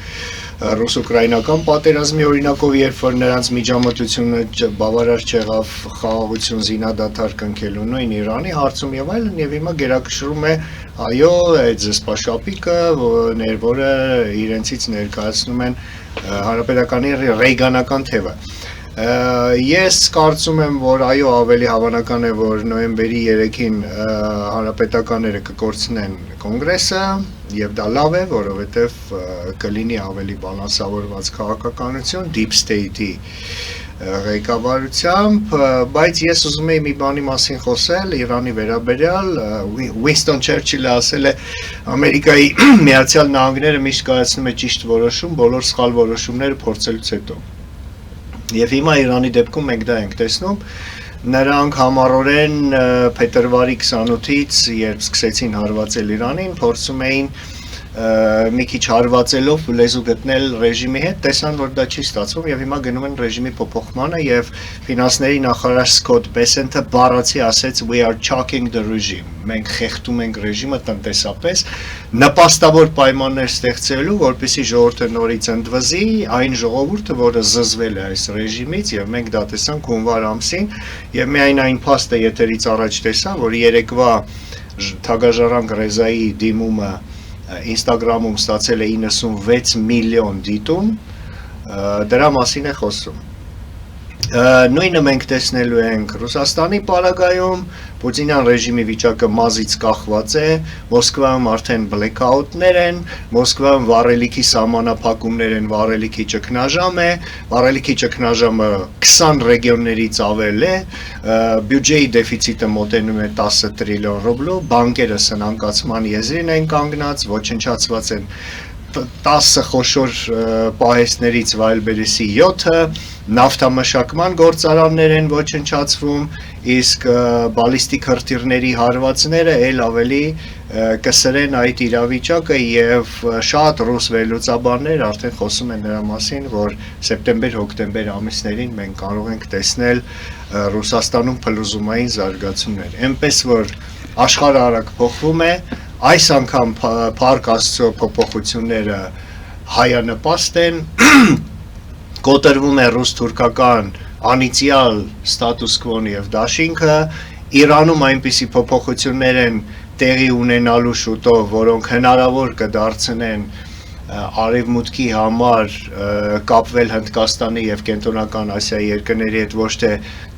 ռուս-ուկրաինական պատերազմի օրինակով, երբ որ նրանց միջամտությունը բավարար չեղավ խաղաղություն զինադադար կնքելու նույն Իրանի հարցում եւ այլն, եւ հիմա գերակշռում է այո, այդ զսպաշապիկը, որը իրենցից ներկայացնում են հանրապետականի ռեյգանական թևը։ Ես կարծում եմ, որ այո, ավելի հավանական է, որ նոյեմբերի 3-ին հանրապետականները կկորցնեն կոնգրեսը, եւ դա լավ է, որովհետեւ կլինի ավելի բալանսավորված քաղաքականություն, deep state-ի ղեկավարությամբ, բայց ես ուզում եի մի բանի մասին խոսել, Իրանի վերաբերյալ, Winston Churchill-ը ասել է, Ամերիկայի Միացյալ Նահանգները միշտ կայացնում է ճիշտ որոշում, բոլոր սխալ որոշումները փորձելուց հետո։ Եվ հիմա Իրանի դեպքում մենք դա ենք տեսնում, նրանք համառորեն փետրվարի 28-ից, երբ սկսեցին հարվածել Իրանին, փորձում էին մի քիչ հարվածելով լեզու գտնել ռեժիմի հետ, տեսան, որ դա չի ստացվում եւ հիմա գնում են ռեժիմի փոփոխմանը եւ ֆինանսների նախարար Սկոտ Բեսենթը բառացի ասեց we are choking the regime, մենք խեղդում ենք ռեժիմը տնտեսապես, նպաստավոր պայմաններ ստեղծելու, որպեսզի ժողովուրդը նորից ընդվզի այն ժողովուրդը, որը զզվել է այս ռեժիմից եւ մենք դա տեսանք հունվար ամսին եւ միայն այն փաստը եթերից առաջ տեսա, որ երեկվա Թագաժարանք Ռեզայի դիմումը Instagram-ում ստացել է 96 միլիոն դիտում, դրա մասին է խոսում։ Նույնը մենք տեսնելու ենք Ռուսաստանի պարագայում, Պուտինյան ռեժիմի վիճակը մազից կախված է, Մոսկվայում արդեն բլեքաուտներ են, Մոսկվայում վառելիքի սահմանափակումներ են, վառելիքի ճգնաժամ է, վառելիքի ճգնաժամը 20 ռեգիոններից ավել է, բյուջեի դեֆիցիտը մոտենում է 10 տրիլիոն ռուբլու, բանկերը սնանկացման եզրին են կանգնած, ոչնչացված են 10 խոշոր պահեստներից վայելբերեսի 7-ը նավթամշակման գործարաններ են ոչնչացվում, իսկ բալիստիկ հրթիռների հարվածները էլ ավելի կսրեն այդ իրավիճակը եւ շատ ռուս վերլուծաբաններ արդեն խոսում են նրա մասին, որ սեպտեմբեր-հոկտեմբեր ամիսներին մենք կարող ենք տեսնել Ռուսաստանում փլուզումային զարգացումներ։ Էնպես որ աշխարհը արագ փոխվում է, այս անգամ Փառք Աստծո փոփոխությունները հայանպաստ են, կոտրվում է ռուս-թուրքական անիցիալ ստատուս քվոն եւ դաշինքը, Իրանում այնպիսի փոփոխություններ են տեղի ունենալու շուտով, որոնք հնարավոր կդարձնեն Արևմուտքի համար կապվել Հնդկաստանի եւ Կենտրոնական Ասիայի երկրների հետ ոչ թե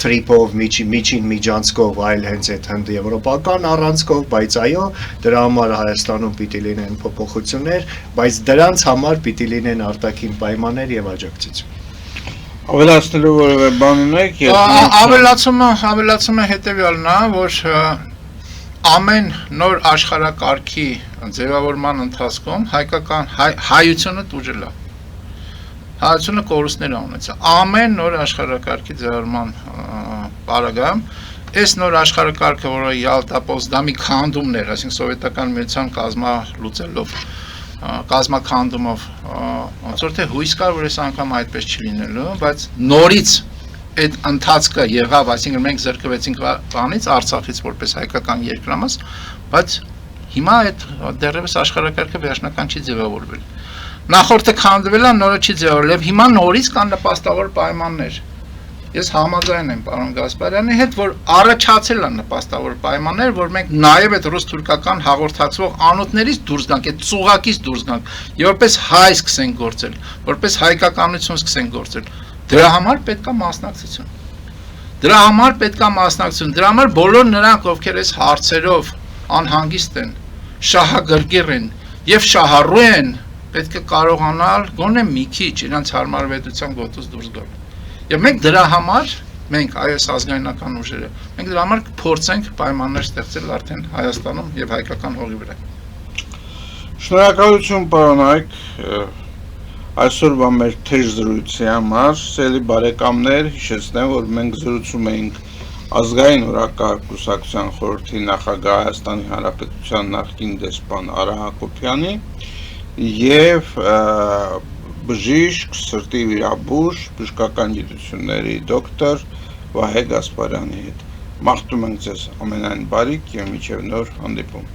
թրիպով, միջին միջանցքով, այլ հենց այդ հնդեվրոպական առանցքով, բայց այո, դրա համար Հայաստանում պիտի լինեն փոփոխություններ, բայց դրանց համար պիտի լինեն արտաքին պայմաններ եւ աջակցություն։ Ավելացնելու որևէ բան ունեք։ Ավելացումը հետեւյալն է, որ ամեն նոր աշխարհակարգի ձևավորման ընթացքում հայությունը տուժել է։ Հայությունը կորուստներ է ունեցել։ Ամեն նոր աշխարհակարգի ձևավորման պարագայում այս նոր աշխարհակարգը, որը Յալտա-Պոցդամի քանդումներ, այսինքն սովետական միության կազմաքանդումով ոնց որ թե հույս կար, որ այս անգամ այդպես չի լինելու, բայց նորից այդ ընթացքը եղավ, այսինքն մենք զրկվեցինք բանից, Արցախից որպես հայկական երկրամաս, բայց հիմա այդ դեռևս աշխարհակարգը վերջնական չի ձևավորվել։ Նախորդը քանդվել է, նորը չի ձևավորվել, եւ հիմա նորից կան նպաստավոր պայմաններ։ Ես համաձայն եմ պարոն Գասպարյանի հետ, որ առաջացել են նպաստավոր պայմաններ, որ մենք նաև այդ ռուս-թուրքական հաղորդակցվող անոթներից դուրս գանք, այդ ծուղակից դուրս գանք, եւ որպես հայ սկսենք գործել, որպես հայկականություն սկսենք գործել։ Դրա համար պետք է մասնակցություն։ Դրա համար բոլոր նրանք, ովքեր այս հարցերով անհանգիստ են, շահագրգիռ են եւ շահառու են, պետք է կարողանալ գոնե մի քիչ իրենց հարմարվետության գոտուց դուրս գալ։ Եվ մենք դրա համար, մենք այս ազգայնական ուժերը, մենք դրա համար կփորձենք պայմաններ ստեղծել արդեն Հայաստանում եւ հայկական հողի վրա։ Շնորհակալություն պարոն Այկ, այսօրվա մեր թեժ զրույցի համար, սիրելի բարեկամներ, հիշեցնեմ, որ մենք զրուցում էինք Ազգային օրակարգ կուսակցության խորհրդի նախագահ Հայաստանի Հանրապետության նախկին դեսպան Արա Հակոբյանի եւ բժիշկ, սրտի վիրաբույժ, բժշկական գիտությունների դոկտոր Վահե Գասպարյանի հետ։ Մաղթում ենք ձեզ ամենայն բարիք եւ մինչեւ նոր հանդիպում։